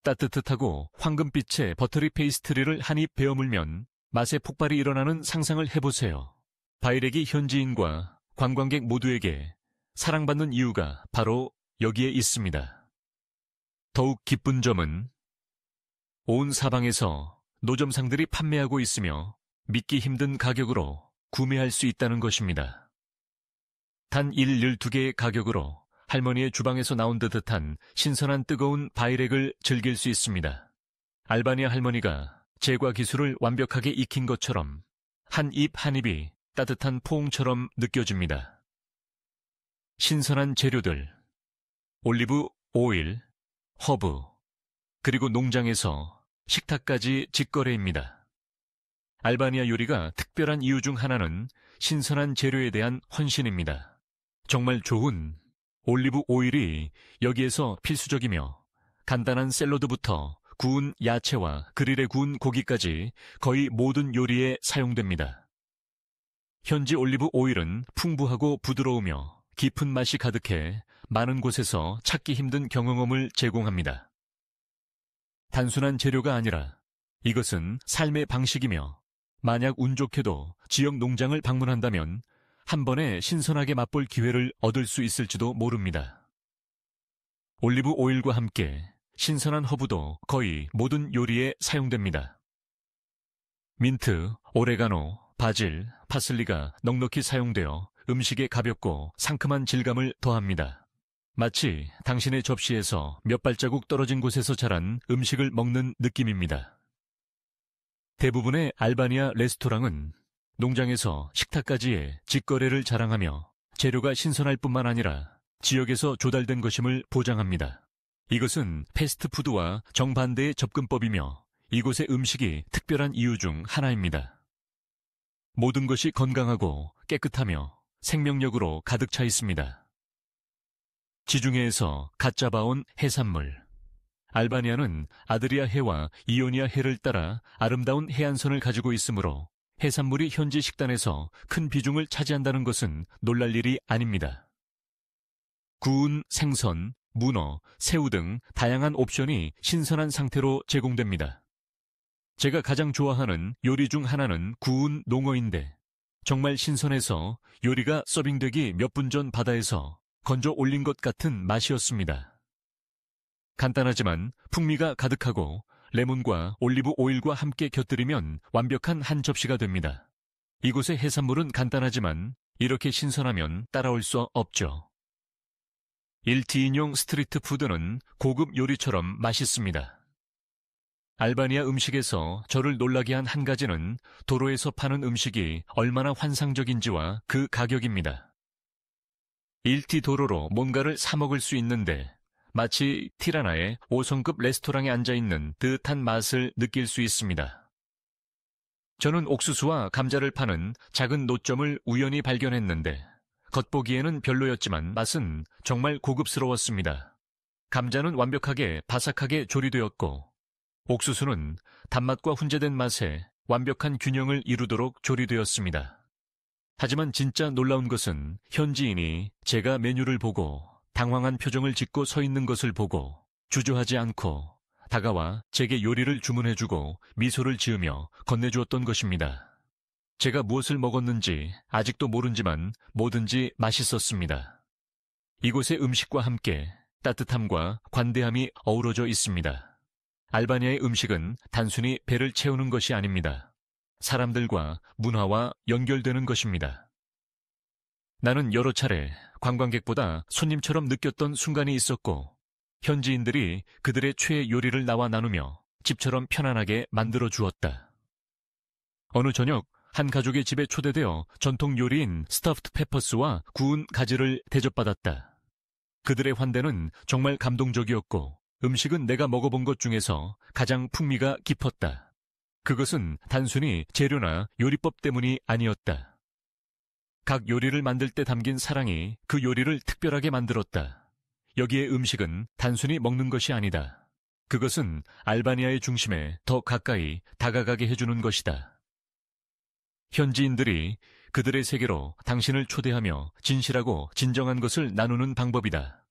따뜻하고 황금빛의 버터리 페이스트리를 한 입 베어물면 맛의 폭발이 일어나는 상상을 해보세요. 바이렉이 현지인과 관광객 모두에게 사랑받는 이유가 바로 여기에 있습니다. 더욱 기쁜 점은 온 사방에서 노점상들이 판매하고 있으며 믿기 힘든 가격으로 구매할 수 있다는 것입니다. 단 12개의 가격으로 할머니의 주방에서 나온 듯한 신선한 뜨거운 바이렉을 즐길 수 있습니다. 알바니아 할머니가 제과 기술을 완벽하게 익힌 것처럼 한 입 한 입이 따뜻한 포옹처럼 느껴집니다. 신선한 재료들, 올리브 오일, 허브, 그리고 농장에서 식탁까지 직거래입니다. 알바니아 요리가 특별한 이유 중 하나는 신선한 재료에 대한 헌신입니다. 정말 좋은 올리브 오일이 여기에서 필수적이며 간단한 샐러드부터 구운 야채와 그릴에 구운 고기까지 거의 모든 요리에 사용됩니다. 현지 올리브 오일은 풍부하고 부드러우며 깊은 맛이 가득해 많은 곳에서 찾기 힘든 경험을 제공합니다. 단순한 재료가 아니라 이것은 삶의 방식이며 만약 운 좋게도 지역 농장을 방문한다면 한 번에 신선하게 맛볼 기회를 얻을 수 있을지도 모릅니다. 올리브 오일과 함께 신선한 허브도 거의 모든 요리에 사용됩니다. 민트, 오레가노, 바질, 파슬리가 넉넉히 사용되어 음식에 가볍고 상큼한 질감을 더합니다. 마치 당신의 접시에서 몇 발자국 떨어진 곳에서 자란 음식을 먹는 느낌입니다. 대부분의 알바니아 레스토랑은 농장에서 식탁까지의 직거래를 자랑하며 재료가 신선할 뿐만 아니라 지역에서 조달된 것임을 보장합니다. 이것은 패스트푸드와 정반대의 접근법이며 이곳의 음식이 특별한 이유 중 하나입니다. 모든 것이 건강하고 깨끗하며 생명력으로 가득 차 있습니다. 지중해에서 갓 잡아온 해산물. 알바니아는 아드리아 해와 이오니아 해를 따라 아름다운 해안선을 가지고 있으므로 해산물이 현지 식단에서 큰 비중을 차지한다는 것은 놀랄 일이 아닙니다. 구운 생선, 문어, 새우 등 다양한 옵션이 신선한 상태로 제공됩니다. 제가 가장 좋아하는 요리 중 하나는 구운 농어인데 정말 신선해서 요리가 서빙되기 몇 분 전 바다에서 건져 올린 것 같은 맛이었습니다. 간단하지만 풍미가 가득하고 레몬과 올리브 오일과 함께 곁들이면 완벽한 한 접시가 됩니다. 이곳의 해산물은 간단하지만 이렇게 신선하면 따라올 수 없죠. 일티인용 스트리트 푸드는 고급 요리처럼 맛있습니다. 알바니아 음식에서 저를 놀라게 한 한 가지는 도로에서 파는 음식이 얼마나 환상적인지와 그 가격입니다. 일티 도로로 뭔가를 사 먹을 수 있는데 마치 티라나의 5성급 레스토랑에 앉아있는 듯한 맛을 느낄 수 있습니다. 저는 옥수수와 감자를 파는 작은 노점을 우연히 발견했는데 겉보기에는 별로였지만 맛은 정말 고급스러웠습니다. 감자는 완벽하게 바삭하게 조리되었고 옥수수는 단맛과 훈제된 맛에 완벽한 균형을 이루도록 조리되었습니다. 하지만 진짜 놀라운 것은 현지인이 제가 메뉴를 보고 당황한 표정을 짓고 서 있는 것을 보고 주저하지 않고 다가와 제게 요리를 주문해주고 미소를 지으며 건네주었던 것입니다. 제가 무엇을 먹었는지 아직도 모른지만 뭐든지 맛있었습니다. 이곳의 음식과 함께 따뜻함과 관대함이 어우러져 있습니다. 알바니아의 음식은 단순히 배를 채우는 것이 아닙니다. 사람들과 문화와 연결되는 것입니다. 나는 여러 차례 관광객보다 손님처럼 느꼈던 순간이 있었고 현지인들이 그들의 최애 요리를 나와 나누며 집처럼 편안하게 만들어 주었다. 어느 저녁 한 가족의 집에 초대되어 전통 요리인 스터프드 페퍼스와 구운 가지를 대접받았다. 그들의 환대는 정말 감동적이었고 음식은 내가 먹어본 것 중에서 가장 풍미가 깊었다. 그것은 단순히 재료나 요리법 때문이 아니었다. 각 요리를 만들 때 담긴 사랑이 그 요리를 특별하게 만들었다. 여기의 음식은 단순히 먹는 것이 아니다. 그것은 알바니아의 중심에 더 가까이 다가가게 해주는 것이다. 현지인들이 그들의 세계로 당신을 초대하며 진실하고 진정한 것을 나누는 방법이다.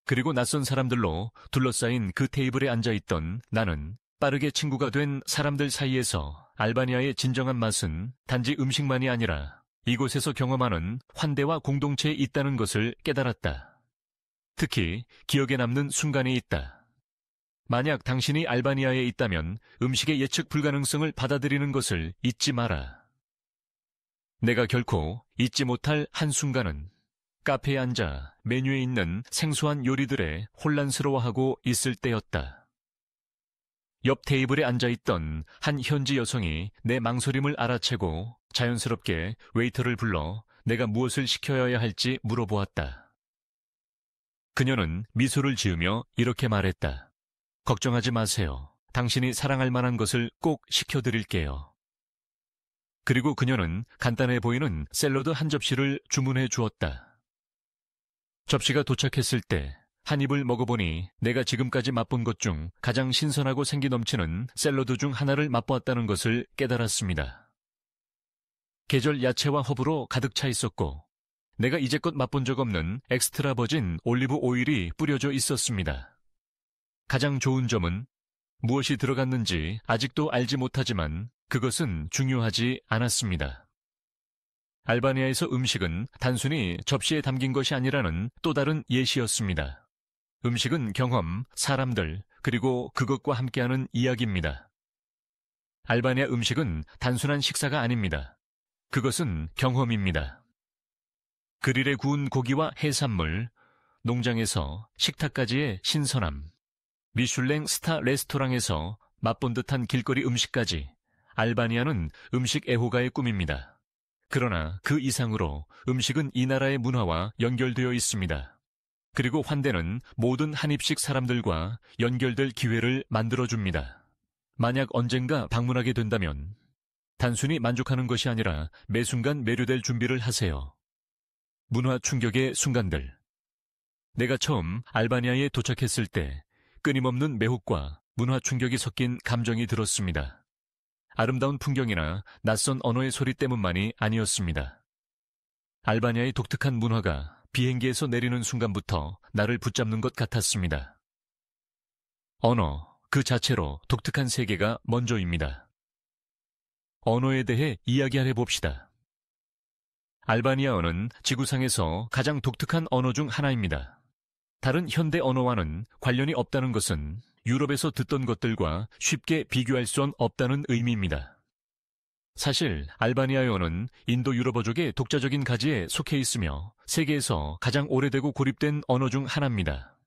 그리고 낯선 사람들로 둘러싸인 그 테이블에 앉아있던 나는 빠르게 친구가 된 사람들 사이에서 알바니아의 진정한 맛은 단지 음식만이 아니라 이곳에서 경험하는 환대와 공동체에 있다는 것을 깨달았다. 특히 기억에 남는 순간이 있다. 만약 당신이 알바니아에 있다면 음식의 예측 불가능성을 받아들이는 것을 잊지 마라. 내가 결코 잊지 못할 한순간은 카페에 앉아 메뉴에 있는 생소한 요리들에 혼란스러워하고 있을 때였다. 옆 테이블에 앉아있던 한 현지 여성이 내 망설임을 알아채고 자연스럽게 웨이터를 불러 내가 무엇을 시켜야 할지 물어보았다. 그녀는 미소를 지으며 이렇게 말했다. 걱정하지 마세요. 당신이 사랑할 만한 것을 꼭 시켜드릴게요. 그리고 그녀는 간단해 보이는 샐러드 한 접시를 주문해 주었다. 접시가 도착했을 때 한 입을 먹어보니 내가 지금까지 맛본 것 중 가장 신선하고 생기 넘치는 샐러드 중 하나를 맛보았다는 것을 깨달았습니다. 계절 야채와 허브로 가득 차 있었고 내가 이제껏 맛본 적 없는 엑스트라 버진 올리브 오일이 뿌려져 있었습니다. 가장 좋은 점은 무엇이 들어갔는지 아직도 알지 못하지만 그것은 중요하지 않았습니다. 알바니아에서 음식은 단순히 접시에 담긴 것이 아니라는 또 다른 예시였습니다. 음식은 경험, 사람들, 그리고 그것과 함께하는 이야기입니다. 알바니아 음식은 단순한 식사가 아닙니다. 그것은 경험입니다. 그릴에 구운 고기와 해산물, 농장에서 식탁까지의 신선함, 미슐랭 스타 레스토랑에서 맛본 듯한 길거리 음식까지 알바니아는 음식 애호가의 꿈입니다. 그러나 그 이상으로 음식은 이 나라의 문화와 연결되어 있습니다. 그리고 환대는 모든 한입식 사람들과 연결될 기회를 만들어줍니다. 만약 언젠가 방문하게 된다면 단순히 만족하는 것이 아니라 매 순간 매료될 준비를 하세요. 문화 충격의 순간들. 내가 처음 알바니아에 도착했을 때 끊임없는 매혹과 문화 충격이 섞인 감정이 들었습니다. 아름다운 풍경이나 낯선 언어의 소리 때문만이 아니었습니다. 알바니아의 독특한 문화가 비행기에서 내리는 순간부터 나를 붙잡는 것 같았습니다. 언어, 그 자체로 독특한 세계가 먼저입니다. 언어에 대해 이야기해 봅시다. 알바니아어는 지구상에서 가장 독특한 언어 중 하나입니다. 다른 현대 언어와는 관련이 없다는 것은 유럽에서 듣던 것들과 쉽게 비교할 수 없다는 의미입니다. 사실 알바니아어는 인도 유럽어족의 독자적인 가지에 속해 있으며 세계에서 가장 오래되고 고립된 언어 중 하나입니다.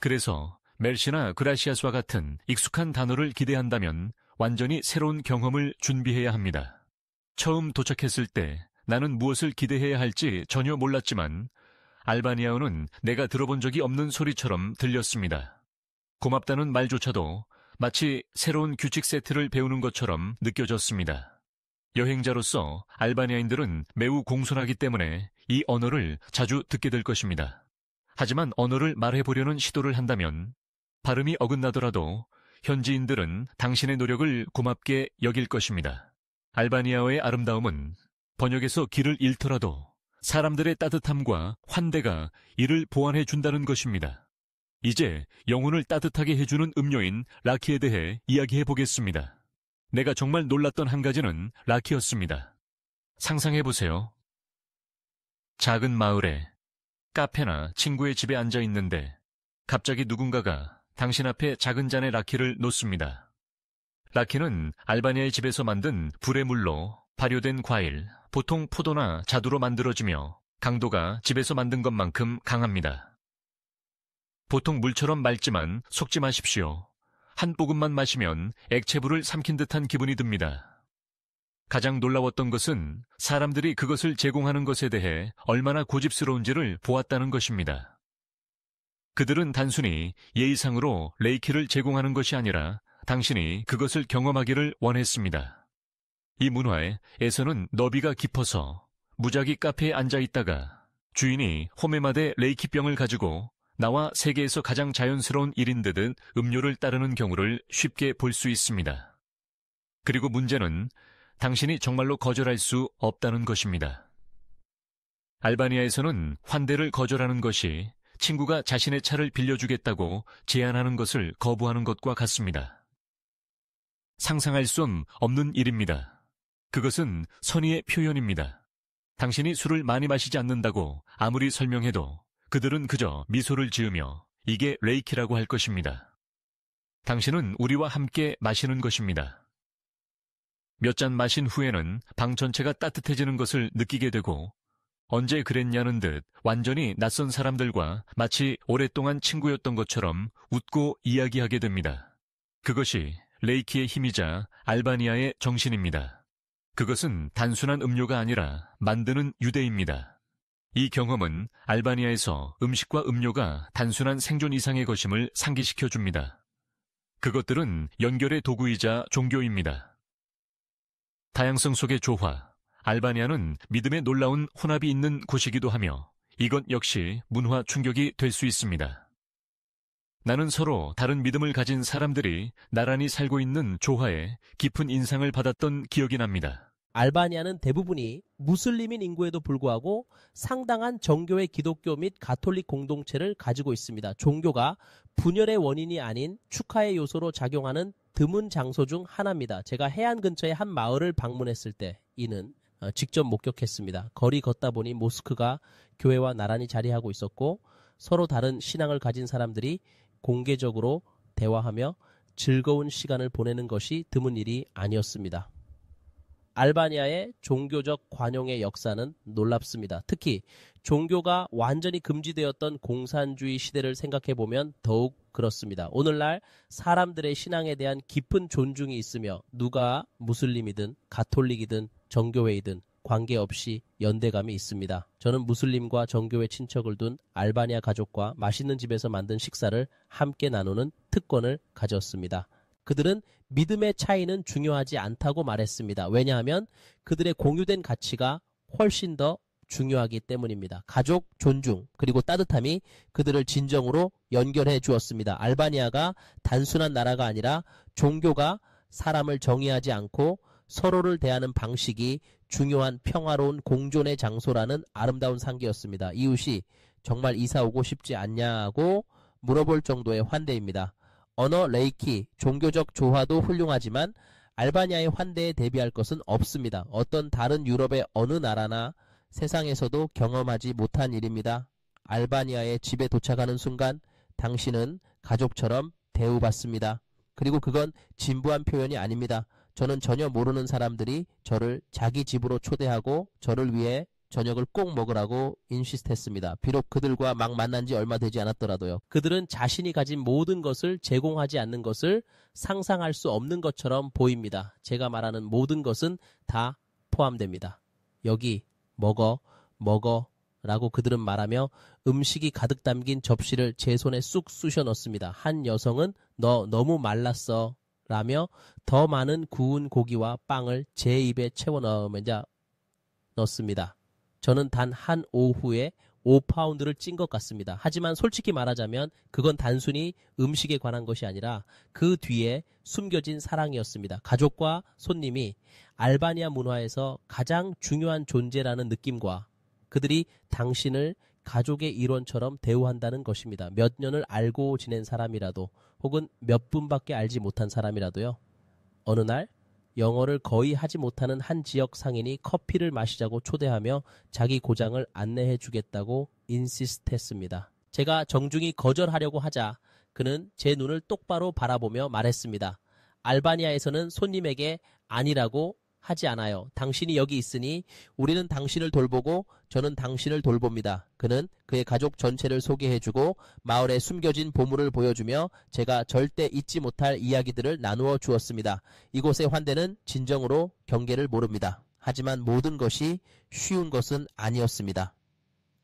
그래서 멜시나 그라시아스와 같은 익숙한 단어를 기대한다면 완전히 새로운 경험을 준비해야 합니다. 처음 도착했을 때 나는 무엇을 기대해야 할지 전혀 몰랐지만 알바니아어는 내가 들어본 적이 없는 소리처럼 들렸습니다. 고맙다는 말조차도 마치 새로운 규칙 세트를 배우는 것처럼 느껴졌습니다. 여행자로서 알바니아인들은 매우 공손하기 때문에 이 언어를 자주 듣게 될 것입니다. 하지만 언어를 말해보려는 시도를 한다면 발음이 어긋나더라도 현지인들은 당신의 노력을 고맙게 여길 것입니다. 알바니아어의 아름다움은 번역에서 길을 잃더라도 사람들의 따뜻함과 환대가 이를 보완해 준다는 것입니다. 이제 영혼을 따뜻하게 해주는 음료인 라키에 대해 이야기해 보겠습니다. 내가 정말 놀랐던 한 가지는 라키였습니다. 상상해 보세요. 작은 마을에 카페나 친구의 집에 앉아 있는데 갑자기 누군가가 당신 앞에 작은 잔의 라키를 놓습니다. 라키는 알바니아의 집에서 만든 불의 물로 발효된 과일, 보통 포도나 자두로 만들어지며 강도가 집에서 만든 것만큼 강합니다. 보통 물처럼 맑지만 속지 마십시오. 한 모금만 마시면 액체불을 삼킨 듯한 기분이 듭니다. 가장 놀라웠던 것은 사람들이 그것을 제공하는 것에 대해 얼마나 고집스러운지를 보았다는 것입니다. 그들은 단순히 예의상으로 레이키를 제공하는 것이 아니라 당신이 그것을 경험하기를 원했습니다. 이 문화에서는 너비가 깊어서 무작위 카페에 앉아 있다가 주인이 호메마데 레이키병을 가지고 나와 세계에서 가장 자연스러운 일인 듯 음료를 따르는 경우를 쉽게 볼 수 있습니다. 그리고 문제는 당신이 정말로 거절할 수 없다는 것입니다. 알바니아에서는 환대를 거절하는 것이 친구가 자신의 차를 빌려주겠다고 제안하는 것을 거부하는 것과 같습니다. 상상할 수 없는 일입니다. 그것은 선의의 표현입니다. 당신이 술을 많이 마시지 않는다고 아무리 설명해도 그들은 그저 미소를 지으며 이게 레이키라고 할 것입니다. 당신은 우리와 함께 마시는 것입니다. 몇 잔 마신 후에는 방 전체가 따뜻해지는 것을 느끼게 되고 언제 그랬냐는 듯 완전히 낯선 사람들과 마치 오랫동안 친구였던 것처럼 웃고 이야기하게 됩니다. 그것이 레이키의 힘이자 알바니아의 정신입니다. 그것은 단순한 음료가 아니라 만드는 유대입니다. 이 경험은 알바니아에서 음식과 음료가 단순한 생존 이상의 것임을 상기시켜 줍니다. 그것들은 연결의 도구이자 종교입니다. 다양성 속의 조화, 알바니아는 믿음의 놀라운 혼합이 있는 곳이기도 하며 이것 역시 문화 충격이 될 수 있습니다. 나는 서로 다른 믿음을 가진 사람들이 나란히 살고 있는 조화에 깊은 인상을 받았던 기억이 납니다. 알바니아는 대부분이 무슬림인 인구에도 불구하고 상당한 정교의 기독교 및 가톨릭 공동체를 가지고 있습니다. 종교가 분열의 원인이 아닌 축하의 요소로 작용하는 드문 장소 중 하나입니다. 제가 해안 근처의 한 마을을 방문했을 때 이는 직접 목격했습니다. 거리 걷다 보니 모스크가 교회와 나란히 자리하고 있었고 서로 다른 신앙을 가진 사람들이 공개적으로 대화하며 즐거운 시간을 보내는 것이 드문 일이 아니었습니다. 알바니아의 종교적 관용의 역사는 놀랍습니다. 특히 종교가 완전히 금지되었던 공산주의 시대를 생각해보면 더욱 그렇습니다. 오늘날 사람들의 신앙에 대한 깊은 존중이 있으며 누가 무슬림이든 가톨릭이든 정교회이든 관계없이 연대감이 있습니다. 저는 무슬림과 정교회 친척을 둔 알바니아 가족과 맛있는 집에서 만든 식사를 함께 나누는 특권을 가졌습니다. 그들은 믿음의 차이는 중요하지 않다고 말했습니다. 왜냐하면 그들의 공유된 가치가 훨씬 더 중요하기 때문입니다. 가족 존중 그리고 따뜻함이 그들을 진정으로 연결해 주었습니다. 알바니아가 단순한 나라가 아니라 종교가 사람을 정의하지 않고 서로를 대하는 방식이 중요한 평화로운 공존의 장소라는 아름다운 상기였습니다. 이웃이 정말 이사 오고 싶지 않냐고 물어볼 정도의 환대입니다. 언어, 레이키, 종교적 조화도 훌륭하지만 알바니아의 환대에 대비할 것은 없습니다. 어떤 다른 유럽의 어느 나라나 세상에서도 경험하지 못한 일입니다. 알바니아의 집에 도착하는 순간 당신은 가족처럼 대우받습니다. 그리고 그건 진부한 표현이 아닙니다. 저는 전혀 모르는 사람들이 저를 자기 집으로 초대하고 저를 위해 저녁을 꼭 먹으라고 인시스트했습니다. 비록 그들과 막 만난 지 얼마 되지 않았더라도요. 그들은 자신이 가진 모든 것을 제공하지 않는 것을 상상할 수 없는 것처럼 보입니다. 제가 말하는 모든 것은 다 포함됩니다. 여기 먹어 라고 그들은 말하며 음식이 가득 담긴 접시를 제 손에 쑥 쑤셔 넣습니다. 한 여성은 너 너무 말랐어 라며 더 많은 구운 고기와 빵을 제 입에 채워 넣습니다. 저는 단 한 오후에 5파운드를 찐 것 같습니다. 하지만 솔직히 말하자면 그건 단순히 음식에 관한 것이 아니라 그 뒤에 숨겨진 사랑이었습니다. 가족과 손님이 알바니아 문화에서 가장 중요한 존재라는 느낌과 그들이 당신을 가족의 일원처럼 대우한다는 것입니다. 몇 년을 알고 지낸 사람이라도 혹은 몇 분밖에 알지 못한 사람이라도요. 어느 날 영어를 거의 하지 못하는 한 지역 상인이 커피를 마시자고 초대하며 자기 고장을 안내해 주겠다고 인시스트했습니다. 제가 정중히 거절하려고 하자 그는 제 눈을 똑바로 바라보며 말했습니다. 알바니아에서는 손님에게 아니라고 하지 않아요. 당신이 여기 있으니 우리는 당신을 돌보고 저는 당신을 돌봅니다. 그는 그의 가족 전체를 소개해주고 마을에 숨겨진 보물을 보여주며 제가 절대 잊지 못할 이야기들을 나누어 주었습니다. 이곳의 환대는 진정으로 경계를 모릅니다. 하지만 모든 것이 쉬운 것은 아니었습니다.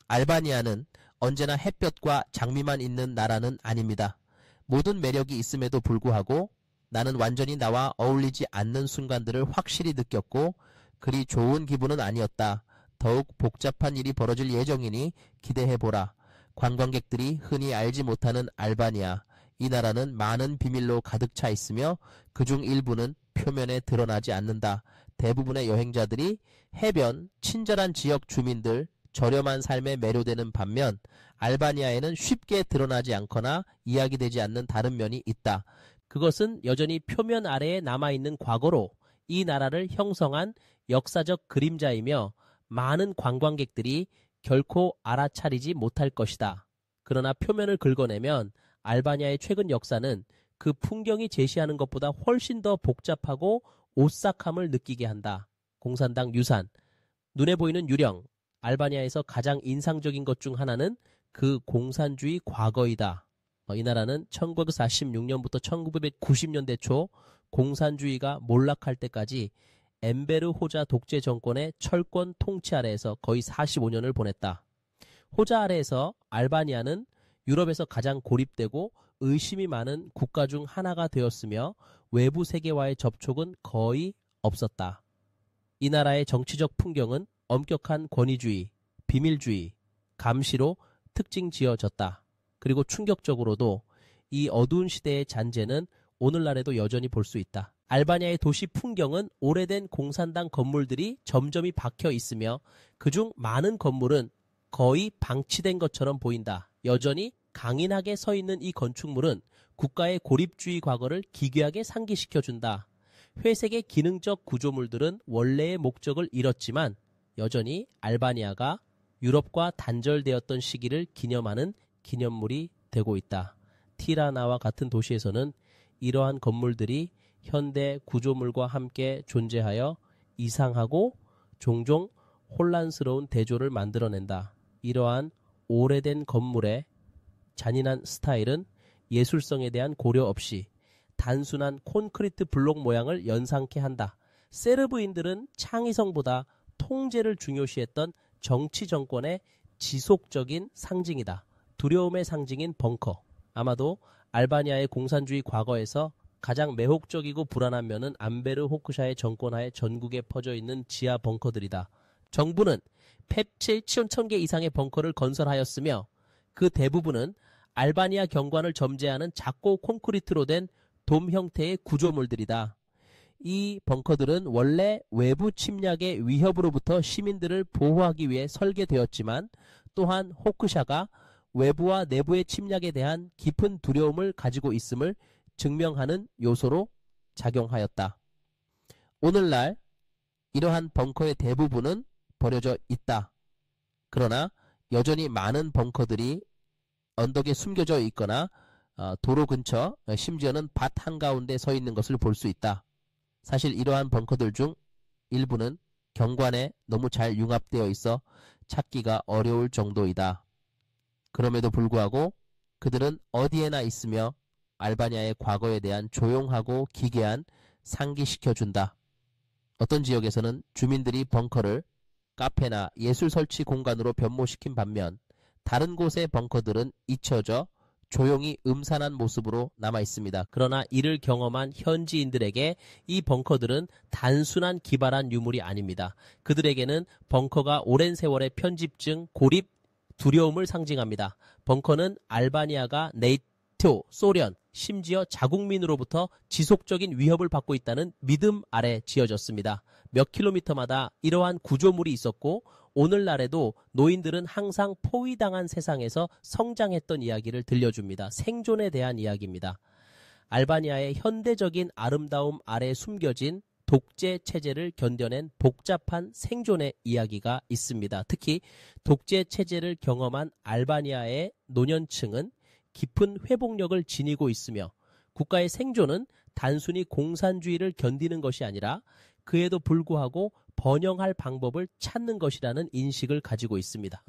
알바니아는 언제나 햇볕과 장미만 있는 나라는 아닙니다. 모든 매력이 있음에도 불구하고 나는 완전히 나와 어울리지 않는 순간들을 확실히 느꼈고 그리 좋은 기분은 아니었다. 더욱 복잡한 일이 벌어질 예정이니 기대해보라. 관광객들이 흔히 알지 못하는 알바니아. 이 나라는 많은 비밀로 가득 차 있으며 그중 일부는 표면에 드러나지 않는다. 대부분의 여행자들이 해변, 친절한 지역 주민들, 저렴한 삶에 매료되는 반면 알바니아에는 쉽게 드러나지 않거나 이야기되지 않는 다른 면이 있다. 그것은 여전히 표면 아래에 남아있는 과거로 이 나라를 형성한 역사적 그림자이며 많은 관광객들이 결코 알아차리지 못할 것이다. 그러나 표면을 긁어내면 알바니아의 최근 역사는 그 풍경이 제시하는 것보다 훨씬 더 복잡하고 오싹함을 느끼게 한다. 공산당 유산, 눈에 보이는 유령, 알바니아에서 가장 인상적인 것 중 하나는 그 공산주의 과거이다. 이 나라는 1946년부터 1990년대 초 공산주의가 몰락할 때까지 엠베르 호자 독재 정권의 철권 통치 아래에서 거의 45년을 보냈다. 호자 아래에서 알바니아는 유럽에서 가장 고립되고 의심이 많은 국가 중 하나가 되었으며 외부 세계와의 접촉은 거의 없었다. 이 나라의 정치적 풍경은 엄격한 권위주의, 비밀주의, 감시로 특징 지어졌다. 그리고 충격적으로도 이 어두운 시대의 잔재는 오늘날에도 여전히 볼 수 있다. 알바니아의 도시 풍경은 오래된 공산당 건물들이 점점이 박혀 있으며 그중 많은 건물은 거의 방치된 것처럼 보인다. 여전히 강인하게 서 있는 이 건축물은 국가의 고립주의 과거를 기괴하게 상기시켜준다. 회색의 기능적 구조물들은 원래의 목적을 잃었지만 여전히 알바니아가 유럽과 단절되었던 시기를 기념하는 기념물이 되고 있다. 티라나와 같은 도시에서는 이러한 건물들이 현대 구조물과 함께 존재하여 이상하고 종종 혼란스러운 대조를 만들어낸다. 이러한 오래된 건물의 잔인한 스타일은 예술성에 대한 고려 없이 단순한 콘크리트 블록 모양을 연상케 한다. 세르브인들은 창의성보다 통제를 중요시했던 정치 정권의 지속적인 상징이다. 두려움의 상징인 벙커. 아마도 알바니아의 공산주의 과거에서 가장 매혹적이고 불안한 면은 암베르 호크샤의 정권하에 전국에 퍼져 있는 지하 벙커들이다. 정부는 7,000개 이상의 벙커를 건설하였으며 그 대부분은 알바니아 경관을 점재하는 작고 콘크리트로 된 돔 형태의 구조물들이다. 이 벙커들은 원래 외부 침략의 위협으로부터 시민들을 보호하기 위해 설계되었지만 또한 호크샤가 외부와 내부의 침략에 대한 깊은 두려움을 가지고 있음을 증명하는 요소로 작용하였다. 오늘날 이러한 벙커의 대부분은 버려져 있다. 그러나 여전히 많은 벙커들이 언덕에 숨겨져 있거나 도로 근처, 심지어는 밭 한가운데 서 있는 것을 볼 수 있다. 사실 이러한 벙커들 중 일부는 경관에 너무 잘 융합되어 있어 찾기가 어려울 정도이다. 그럼에도 불구하고 그들은 어디에나 있으며 알바니아의 과거에 대한 조용하고 기괴한 상기시켜준다. 어떤 지역에서는 주민들이 벙커를 카페나 예술 설치 공간으로 변모시킨 반면 다른 곳의 벙커들은 잊혀져 조용히 음산한 모습으로 남아 있습니다. 그러나 이를 경험한 현지인들에게 이 벙커들은 단순한 기발한 유물이 아닙니다. 그들에게는 벙커가 오랜 세월의 편집증, 고립, 두려움을 상징합니다. 벙커는 알바니아가 네이토, 소련, 심지어 자국민으로부터 지속적인 위협을 받고 있다는 믿음 아래 지어졌습니다. 몇 킬로미터마다 이러한 구조물이 있었고 오늘날에도 노인들은 항상 포위당한 세상에서 성장했던 이야기를 들려줍니다. 생존에 대한 이야기입니다. 알바니아의 현대적인 아름다움 아래 숨겨진 독재 체제를 견뎌낸 복잡한 생존의 이야기가 있습니다. 특히 독재 체제를 경험한 알바니아의 노년층은 깊은 회복력을 지니고 있으며 국가의 생존은 단순히 공산주의를 견디는 것이 아니라 그에도 불구하고 번영할 방법을 찾는 것이라는 인식을 가지고 있습니다.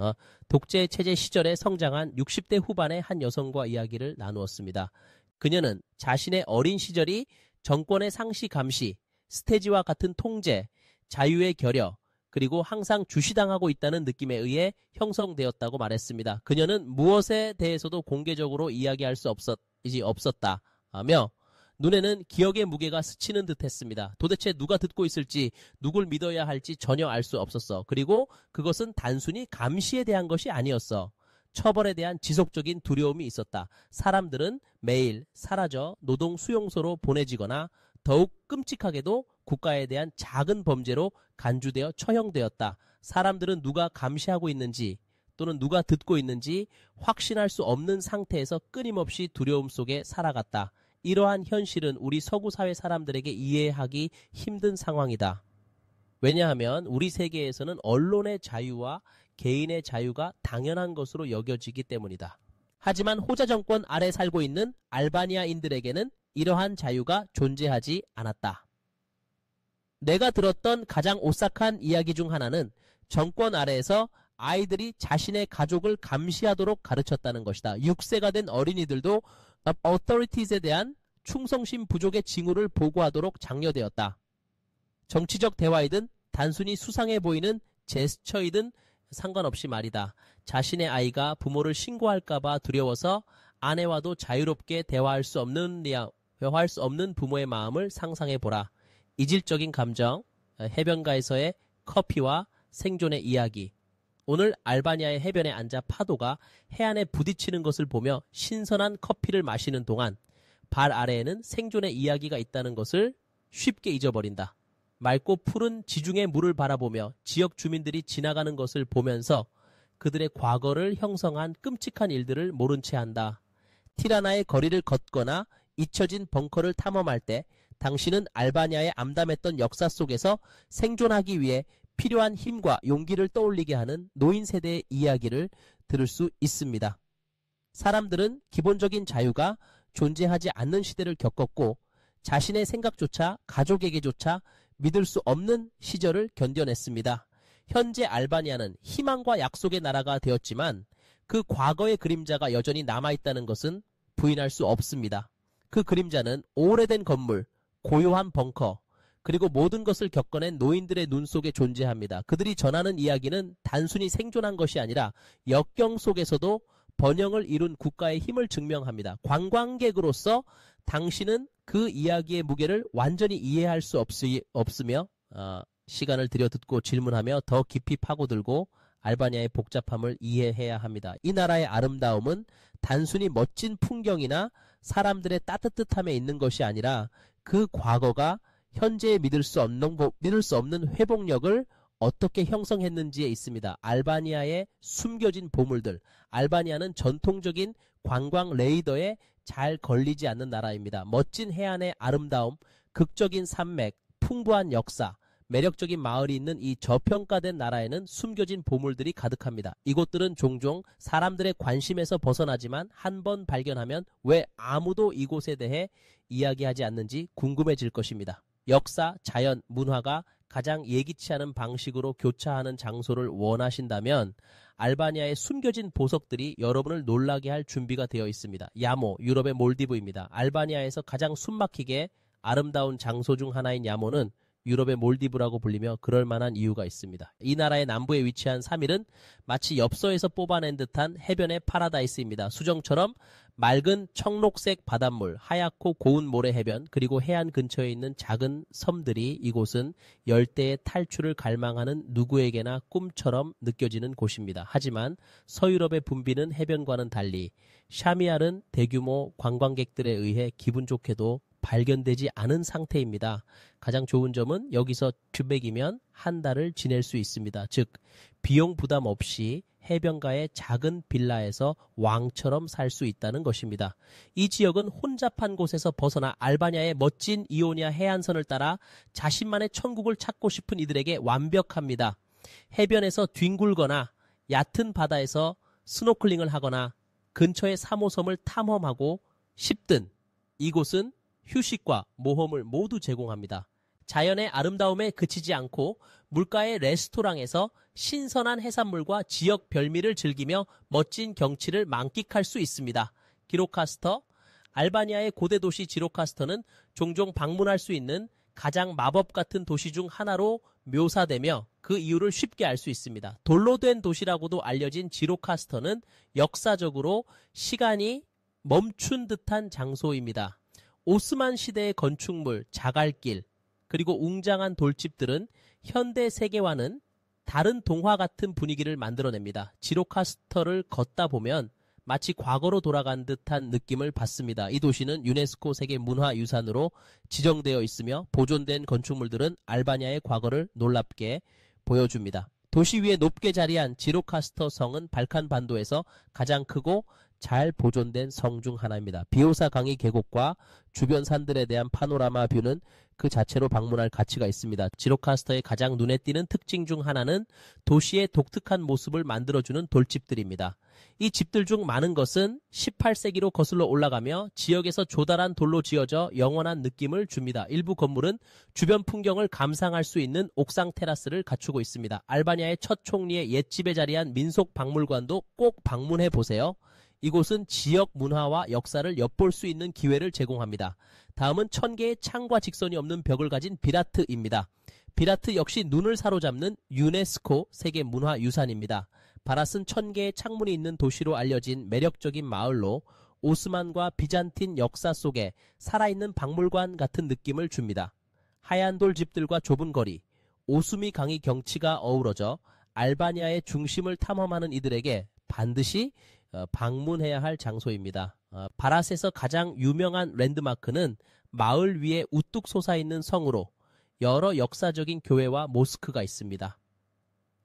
독재 체제 시절에 성장한 60대 후반의 한 여성과 이야기를 나누었습니다. 그녀는 자신의 어린 시절이 정권의 상시 감시, 스테지와 같은 통제, 자유의 결여, 그리고 항상 주시당하고 있다는 느낌에 의해 형성되었다고 말했습니다. 그녀는 무엇에 대해서도 공개적으로 이야기할 수 없었다며 눈에는 기억의 무게가 스치는 듯 했습니다. 도대체 누가 듣고 있을지, 누굴 믿어야 할지 전혀 알 수 없었어. 그리고 그것은 단순히 감시에 대한 것이 아니었어. 처벌에 대한 지속적인 두려움이 있었다. 사람들은 매일 사라져 노동 수용소로 보내지거나 더욱 끔찍하게도 국가에 대한 작은 범죄로 간주되어 처형되었다. 사람들은 누가 감시하고 있는지 또는 누가 듣고 있는지 확신할 수 없는 상태에서 끊임없이 두려움 속에 살아갔다. 이러한 현실은 우리 서구 사회 사람들에게 이해하기 힘든 상황이다. 왜냐하면 우리 세계에서는 언론의 자유와 개인의 자유가 당연한 것으로 여겨지기 때문이다. 하지만 호자 정권 아래 살고 있는 알바니아인들에게는 이러한 자유가 존재하지 않았다. 내가 들었던 가장 오싹한 이야기 중 하나는 정권 아래에서 아이들이 자신의 가족을 감시하도록 가르쳤다는 것이다. 6세가 된 어린이들도 authorities에 대한 충성심 부족의 징후를 보고하도록 장려되었다. 정치적 대화이든 단순히 수상해 보이는 제스처이든 상관없이 말이다. 자신의 아이가 부모를 신고할까봐 두려워서 아내와도 자유롭게 대화할 수 없는 부모의 마음을 상상해보라. 이질적인 감정, 해변가에서의 커피와 생존의 이야기. 오늘 알바니아의 해변에 앉아 파도가 해안에 부딪히는 것을 보며 신선한 커피를 마시는 동안 발 아래에는 생존의 이야기가 있다는 것을 쉽게 잊어버린다. 맑고 푸른 지중해 물을 바라보며 지역 주민들이 지나가는 것을 보면서 그들의 과거를 형성한 끔찍한 일들을 모른 채 한다. 티라나의 거리를 걷거나 잊혀진 벙커를 탐험할 때 당신은 알바니아의 암담했던 역사 속에서 생존하기 위해 필요한 힘과 용기를 떠올리게 하는 노인 세대의 이야기를 들을 수 있습니다. 사람들은 기본적인 자유가 존재하지 않는 시대를 겪었고 자신의 생각조차 가족에게조차 믿을 수 없는 시절을 견뎌냈습니다. 현재 알바니아는 희망과 약속의 나라가 되었지만 그 과거의 그림자가 여전히 남아있다는 것은 부인할 수 없습니다. 그 그림자는 오래된 건물, 고요한 벙커, 그리고 모든 것을 겪어낸 노인들의 눈 속에 존재합니다. 그들이 전하는 이야기는 단순히 생존한 것이 아니라 역경 속에서도 번영을 이룬 국가의 힘을 증명합니다. 관광객으로서 당신은 그 이야기의 무게를 완전히 이해할 수 없으며 시간을 들여 듣고 질문하며 더 깊이 파고들고 알바니아의 복잡함을 이해해야 합니다. 이 나라의 아름다움은 단순히 멋진 풍경이나 사람들의 따뜻함에 있는 것이 아니라 그 과거가 현재에 믿을 수 없는 회복력을 어떻게 형성했는지에 있습니다. 알바니아의 숨겨진 보물들. 알바니아는 전통적인 관광 레이더에 잘 걸리지 않는 나라입니다. 멋진 해안의 아름다움, 극적인 산맥, 풍부한 역사, 매력적인 마을이 있는 이 저평가된 나라에는 숨겨진 보물들이 가득합니다. 이곳들은 종종 사람들의 관심에서 벗어나지만 한 번 발견하면 왜 아무도 이곳에 대해 이야기하지 않는지 궁금해질 것입니다. 역사, 자연, 문화가 가장 예기치 않은 방식으로 교차하는 장소를 원하신다면 알바니아의 숨겨진 보석들이 여러분을 놀라게 할 준비가 되어 있습니다. 야모, 유럽의 몰디브입니다. 알바니아에서 가장 숨막히게 아름다운 장소 중 하나인 야모는 유럽의 몰디브라고 불리며 그럴 만한 이유가 있습니다. 이 나라의 남부에 위치한 사밀은 마치 엽서에서 뽑아낸 듯한 해변의 파라다이스입니다. 수정처럼 맑은 청록색 바닷물, 하얗고 고운 모래 해변, 그리고 해안 근처에 있는 작은 섬들이 이곳은 열대의 탈출을 갈망하는 누구에게나 꿈처럼 느껴지는 곳입니다. 하지만 서유럽의 붐비는 해변과는 달리 샤미알은 대규모 관광객들에 의해 기분 좋게도 발견되지 않은 상태입니다. 가장 좋은 점은 여기서 큐백이면 한 달을 지낼 수 있습니다. 즉 비용 부담 없이 해변가의 작은 빌라에서 왕처럼 살 수 있다는 것입니다. 이 지역은 혼잡한 곳에서 벗어나 알바니아의 멋진 이오니아 해안선을 따라 자신만의 천국을 찾고 싶은 이들에게 완벽합니다. 해변에서 뒹굴거나 얕은 바다에서 스노클링을 하거나 근처의 3호섬을 탐험하고 싶든 이곳은 휴식과 모험을 모두 제공합니다. 자연의 아름다움에 그치지 않고 물가의 레스토랑에서 신선한 해산물과 지역 별미를 즐기며 멋진 경치를 만끽할 수 있습니다. 기로카스터, 알바니아의 고대 도시 지로카스터는 종종 방문할 수 있는 가장 마법 같은 도시 중 하나로 묘사되며 그 이유를 쉽게 알 수 있습니다. 돌로 된 도시라고도 알려진 지로카스터는 역사적으로 시간이 멈춘 듯한 장소입니다. 오스만 시대의 건축물, 자갈길, 그리고 웅장한 돌집들은 현대 세계와는 다른 동화 같은 분위기를 만들어냅니다. 지로카스터를 걷다 보면 마치 과거로 돌아간 듯한 느낌을 받습니다. 이 도시는 유네스코 세계문화유산으로 지정되어 있으며 보존된 건축물들은 알바니아의 과거를 놀랍게 보여줍니다. 도시 위에 높게 자리한 지로카스터 성은 발칸 반도에서 가장 크고 잘 보존된 성 중 하나입니다. 비오사 강의 계곡과 주변 산들에 대한 파노라마 뷰는 그 자체로 방문할 가치가 있습니다. 지로카스터의 가장 눈에 띄는 특징 중 하나는 도시의 독특한 모습을 만들어주는 돌집들입니다. 이 집들 중 많은 것은 18세기로 거슬러 올라가며 지역에서 조달한 돌로 지어져 영원한 느낌을 줍니다. 일부 건물은 주변 풍경을 감상할 수 있는 옥상 테라스를 갖추고 있습니다. 알바니아의 첫 총리의 옛집에 자리한 민속박물관도 꼭 방문해 보세요. 이곳은 지역 문화와 역사를 엿볼 수 있는 기회를 제공합니다. 다음은 1000개의 창과 직선이 없는 벽을 가진 비라트입니다. 비라트 역시 눈을 사로잡는 유네스코 세계문화유산입니다. 바랏은 1000개의 창문이 있는 도시로 알려진 매력적인 마을로 오스만과 비잔틴 역사 속에 살아있는 박물관 같은 느낌을 줍니다. 하얀 돌 집들과 좁은 거리, 오수미 강의 경치가 어우러져 알바니아의 중심을 탐험하는 이들에게 반드시 방문해야 할 장소입니다. 바랏에서 가장 유명한 랜드마크는 마을 위에 우뚝 솟아있는 성으로 여러 역사적인 교회와 모스크가 있습니다.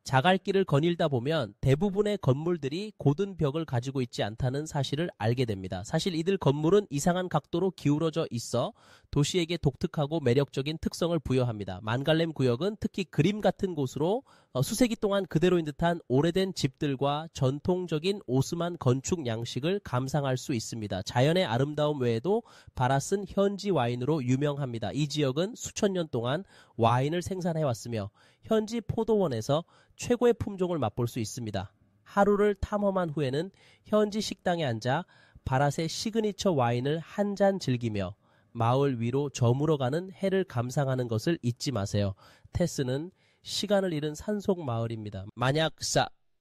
자갈길을 거닐다 보면 대부분의 건물들이 고든 벽을 가지고 있지 않다는 사실을 알게 됩니다. 사실 이들 건물은 이상한 각도로 기울어져 있어 도시에게 독특하고 매력적인 특성을 부여합니다. 만갈렘 구역은 특히 그림 같은 곳으로 수세기 동안 그대로인 듯한 오래된 집들과 전통적인 오스만 건축 양식을 감상할 수 있습니다. 자연의 아름다움 외에도 바랏은 현지 와인으로 유명합니다. 이 지역은 수천 년 동안 와인을 생산해왔으며 현지 포도원에서 최고의 품종을 맛볼 수 있습니다. 하루를 탐험한 후에는 현지 식당에 앉아 바랏의 시그니처 와인을 한 잔 즐기며 마을 위로 저물어가는 해를 감상하는 것을 잊지 마세요. 테스는 시간을 잃은 산속 마을입니다. 만약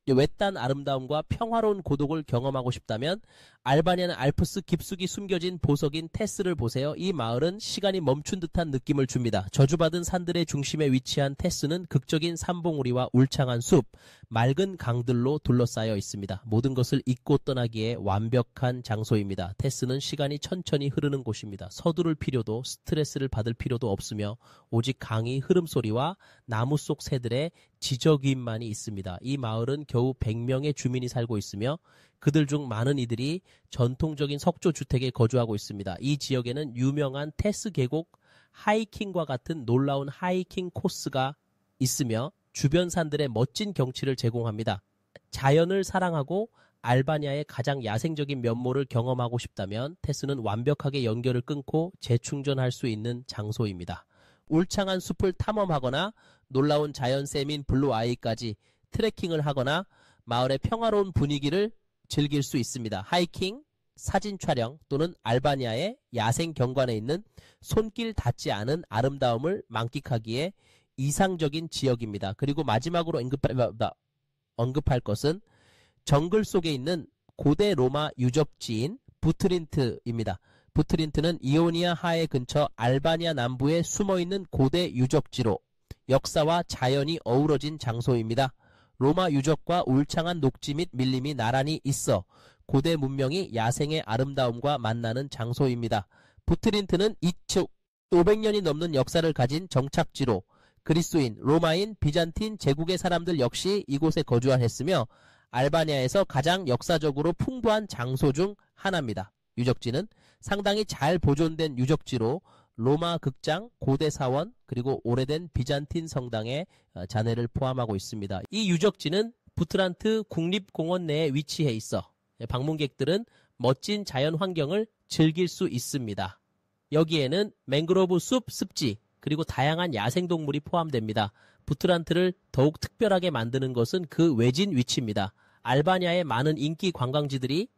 외딴 아름다움과 평화로운 고독을 경험하고 싶다면 알바니아는 알프스 깊숙이 숨겨진 보석인 테스를 보세요. 이 마을은 시간이 멈춘 듯한 느낌을 줍니다. 저주받은 산들의 중심에 위치한 테스는 극적인 산봉우리와 울창한 숲, 맑은 강들로 둘러싸여 있습니다. 모든 것을 잊고 떠나기에 완벽한 장소입니다. 테스는 시간이 천천히 흐르는 곳입니다. 서두를 필요도 스트레스를 받을 필요도 없으며 오직 강의 흐름소리와 나무 속 새들의 지저귀임만이 있습니다. 이 마을은 겨우 100명의 주민이 살고 있으며 그들 중 많은 이들이 전통적인 석조주택에 거주하고 있습니다. 이 지역에는 유명한 테스 계곡 하이킹과 같은 놀라운 하이킹 코스가 있으며 주변 산들의 멋진 경치를 제공합니다. 자연을 사랑하고 알바니아의 가장 야생적인 면모를 경험하고 싶다면 테스는 완벽하게 연결을 끊고 재충전할 수 있는 장소입니다. 울창한 숲을 탐험하거나 놀라운 자연샘인 블루아이까지 트레킹을 하거나 마을의 평화로운 분위기를 즐길 수 있습니다. 하이킹, 사진 촬영 또는 알바니아의 야생 경관에 있는 손길 닿지 않은 아름다움을 만끽하기에 이상적인 지역입니다. 그리고 마지막으로 언급할 것은 정글 속에 있는 고대 로마 유적지인 부트린트입니다. 부트린트는 이오니아 하해 근처 알바니아 남부에 숨어있는 고대 유적지로 역사와 자연이 어우러진 장소입니다. 로마 유적과 울창한 녹지 및 밀림이 나란히 있어 고대 문명이 야생의 아름다움과 만나는 장소입니다. 부트린트는 2,500년이 넘는 역사를 가진 정착지로 그리스인, 로마인, 비잔틴 제국의 사람들 역시 이곳에 거주했으며 알바니아에서 가장 역사적으로 풍부한 장소 중 하나입니다. 유적지는 상당히 잘 보존된 유적지로 로마 극장, 고대 사원, 그리고 오래된 비잔틴 성당의 잔해를 포함하고 있습니다. 이 유적지는 부트란트 국립공원 내에 위치해 있어 방문객들은 멋진 자연 환경을 즐길 수 있습니다. 여기에는 맹그로브 숲 습지, 그리고 다양한 야생동물이 포함됩니다. 부트란트를 더욱 특별하게 만드는 것은 그 외진 위치입니다. 알바니아의 많은 인기 관광지들이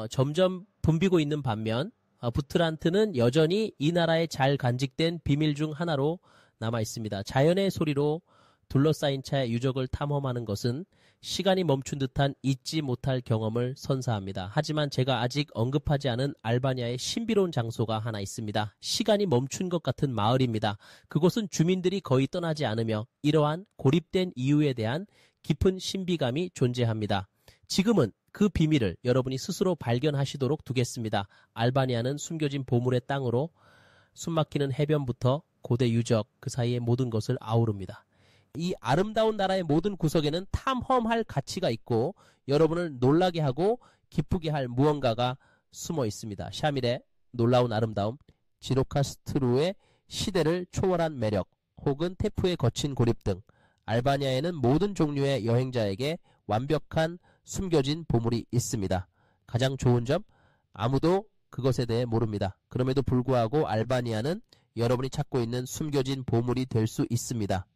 점점 붐비고 있는 반면 부트란트는 여전히 이 나라의 잘 간직된 비밀 중 하나로 남아 있습니다. 자연의 소리로 둘러싸인 채 유적을 탐험하는 것은 시간이 멈춘 듯한 잊지 못할 경험을 선사합니다. 하지만 제가 아직 언급하지 않은 알바니아의 신비로운 장소가 하나 있습니다. 시간이 멈춘 것 같은 마을입니다. 그곳은 주민들이 거의 떠나지 않으며 이러한 고립된 이유에 대한 깊은 신비감이 존재합니다. 지금은 그 비밀을 여러분이 스스로 발견하시도록 두겠습니다. 알바니아는 숨겨진 보물의 땅으로 숨막히는 해변부터 고대 유적 그 사이의 모든 것을 아우릅니다. 이 아름다운 나라의 모든 구석에는 탐험할 가치가 있고 여러분을 놀라게 하고 기쁘게 할 무언가가 숨어 있습니다. 샤밀의 놀라운 아름다움, 지로카스트루의 시대를 초월한 매력, 혹은 테프의 거친 고립 등 알바니아에는 모든 종류의 여행자에게 완벽한 숨겨진 보물이 있습니다. 가장 좋은 점, 아무도 그것에 대해 모릅니다. 그럼에도 불구하고 알바니아는 여러분이 찾고 있는 숨겨진 보물이 될 수 있습니다.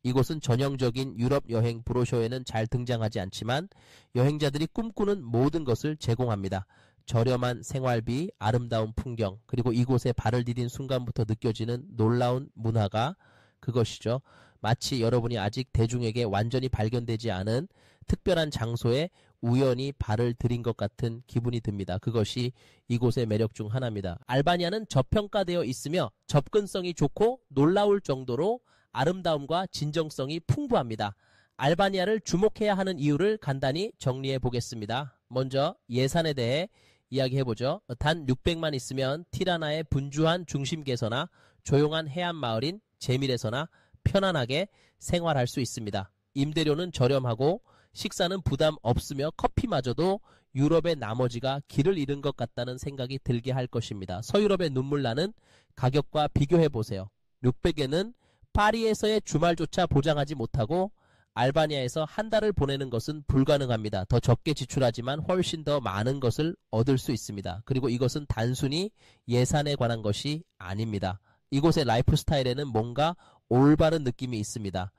이곳은 전형적인 유럽 여행 브로셔에는 잘 등장하지 않지만 여행자들이 꿈꾸는 모든 것을 제공합니다. 저렴한 생활비, 아름다운 풍경, 그리고 이곳에 발을 디딘 순간부터 느껴지는 놀라운 문화가 그것이죠. 마치 여러분이 아직 대중에게 완전히 발견되지 않은 특별한 장소에 우연히 발을 들인 것 같은 기분이 듭니다. 그것이 이곳의 매력 중 하나입니다. 알바니아는 저평가되어 있으며 접근성이 좋고 놀라울 정도로 아름다움과 진정성이 풍부합니다. 알바니아를 주목해야 하는 이유를 간단히 정리해 보겠습니다. 먼저 예산에 대해 이야기해보죠. 단 600만 있으면 티라나의 분주한 중심계서나 조용한 해안마을인 제밀에서나 편안하게 생활할 수 있습니다. 임대료는 저렴하고 식사는 부담 없으며 커피마저도 유럽의 나머지가 길을 잃은 것 같다는 생각이 들게 할 것입니다. 서유럽의 눈물 나는 가격과 비교해보세요. 600에는 파리에서의 주말조차 보장하지 못하고 알바니아에서 한 달을 보내는 것은 불가능합니다. 더 적게 지출하지만 훨씬 더 많은 것을 얻을 수 있습니다. 그리고 이것은 단순히 예산에 관한 것이 아닙니다. 이곳의 라이프 스타일에는 뭔가 올바른 느낌이 있습니다.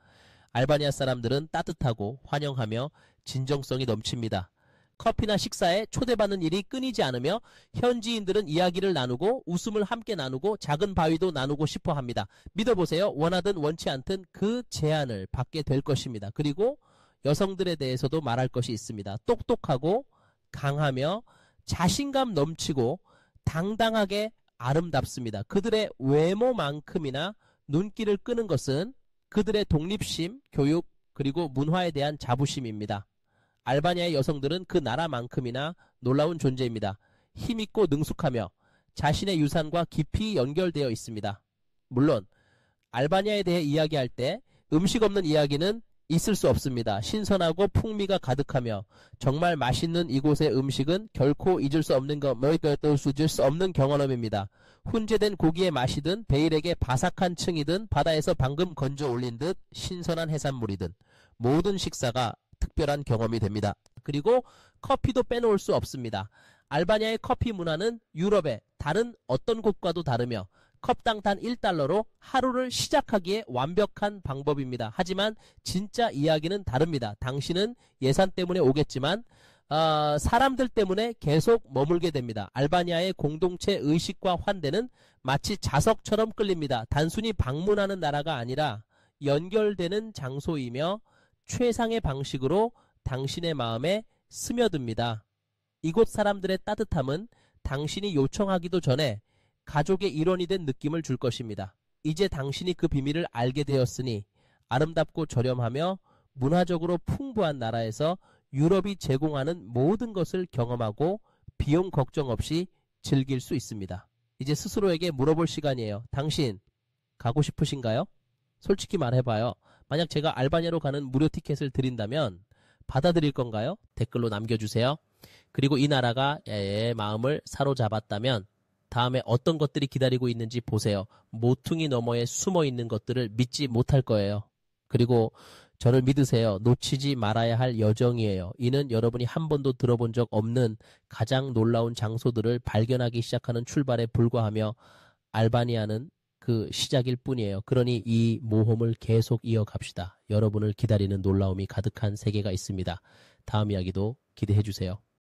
알바니아 사람들은 따뜻하고 환영하며 진정성이 넘칩니다. 커피나 식사에 초대받는 일이 끊이지 않으며 현지인들은 이야기를 나누고 웃음을 함께 나누고 작은 바위도 나누고 싶어 합니다. 믿어보세요. 원하든 원치 않든 그 제안을 받게 될 것입니다. 그리고 여성들에 대해서도 말할 것이 있습니다. 똑똑하고 강하며 자신감 넘치고 당당하게 아름답습니다. 그들의 외모만큼이나 눈길을 끄는 것은 그들의 독립심, 교육, 그리고 문화에 대한 자부심입니다. 알바니아의 여성들은 그 나라만큼이나 놀라운 존재입니다. 힘있고 능숙하며 자신의 유산과 깊이 연결되어 있습니다. 물론 알바니아에 대해 이야기할 때 음식 없는 이야기는 있을 수 없습니다. 신선하고 풍미가 가득하며 정말 맛있는 이곳의 음식은 결코 잊을 수 없는 경험입니다. 훈제된 고기의 맛이든 베일에게 바삭한 층이든 바다에서 방금 건져 올린 듯 신선한 해산물이든 모든 식사가 특별한 경험이 됩니다. 그리고 커피도 빼놓을 수 없습니다. 알바니아의 커피 문화는 유럽의 다른 어떤 곳과도 다르며 컵당 단 1달러로 하루를 시작하기에 완벽한 방법입니다. 하지만 진짜 이야기는 다릅니다. 당신은 예산 때문에 오겠지만 사람들 때문에 계속 머물게 됩니다. 알바니아의 공동체 의식과 환대는 마치 자석처럼 끌립니다. 단순히 방문하는 나라가 아니라 연결되는 장소이며 최상의 방식으로 당신의 마음에 스며듭니다. 이곳 사람들의 따뜻함은 당신이 요청하기도 전에 가족의 일원이 된 느낌을 줄 것입니다. 이제 당신이 그 비밀을 알게 되었으니 아름답고 저렴하며 문화적으로 풍부한 나라에서 유럽이 제공하는 모든 것을 경험하고 비용 걱정 없이 즐길 수 있습니다. 이제 스스로에게 물어볼 시간이에요. 당신 가고 싶으신가요? 솔직히 말해봐요. 만약 제가 알바니아로 가는 무료 티켓을 드린다면 받아들일 건가요? 댓글로 남겨주세요. 그리고 이 나라가 마음을 사로잡았다면 다음에 어떤 것들이 기다리고 있는지 보세요. 모퉁이 너머에 숨어있는 것들을 믿지 못할 거예요. 그리고 저를 믿으세요. 놓치지 말아야 할 여정이에요. 이는 여러분이 한 번도 들어본 적 없는 가장 놀라운 장소들을 발견하기 시작하는 출발에 불과하며 알바니아는 그 시작일 뿐이에요. 그러니 이 모험을 계속 이어갑시다. 여러분을 기다리는 놀라움이 가득한 세계가 있습니다. 다음 이야기도 기대해 주세요.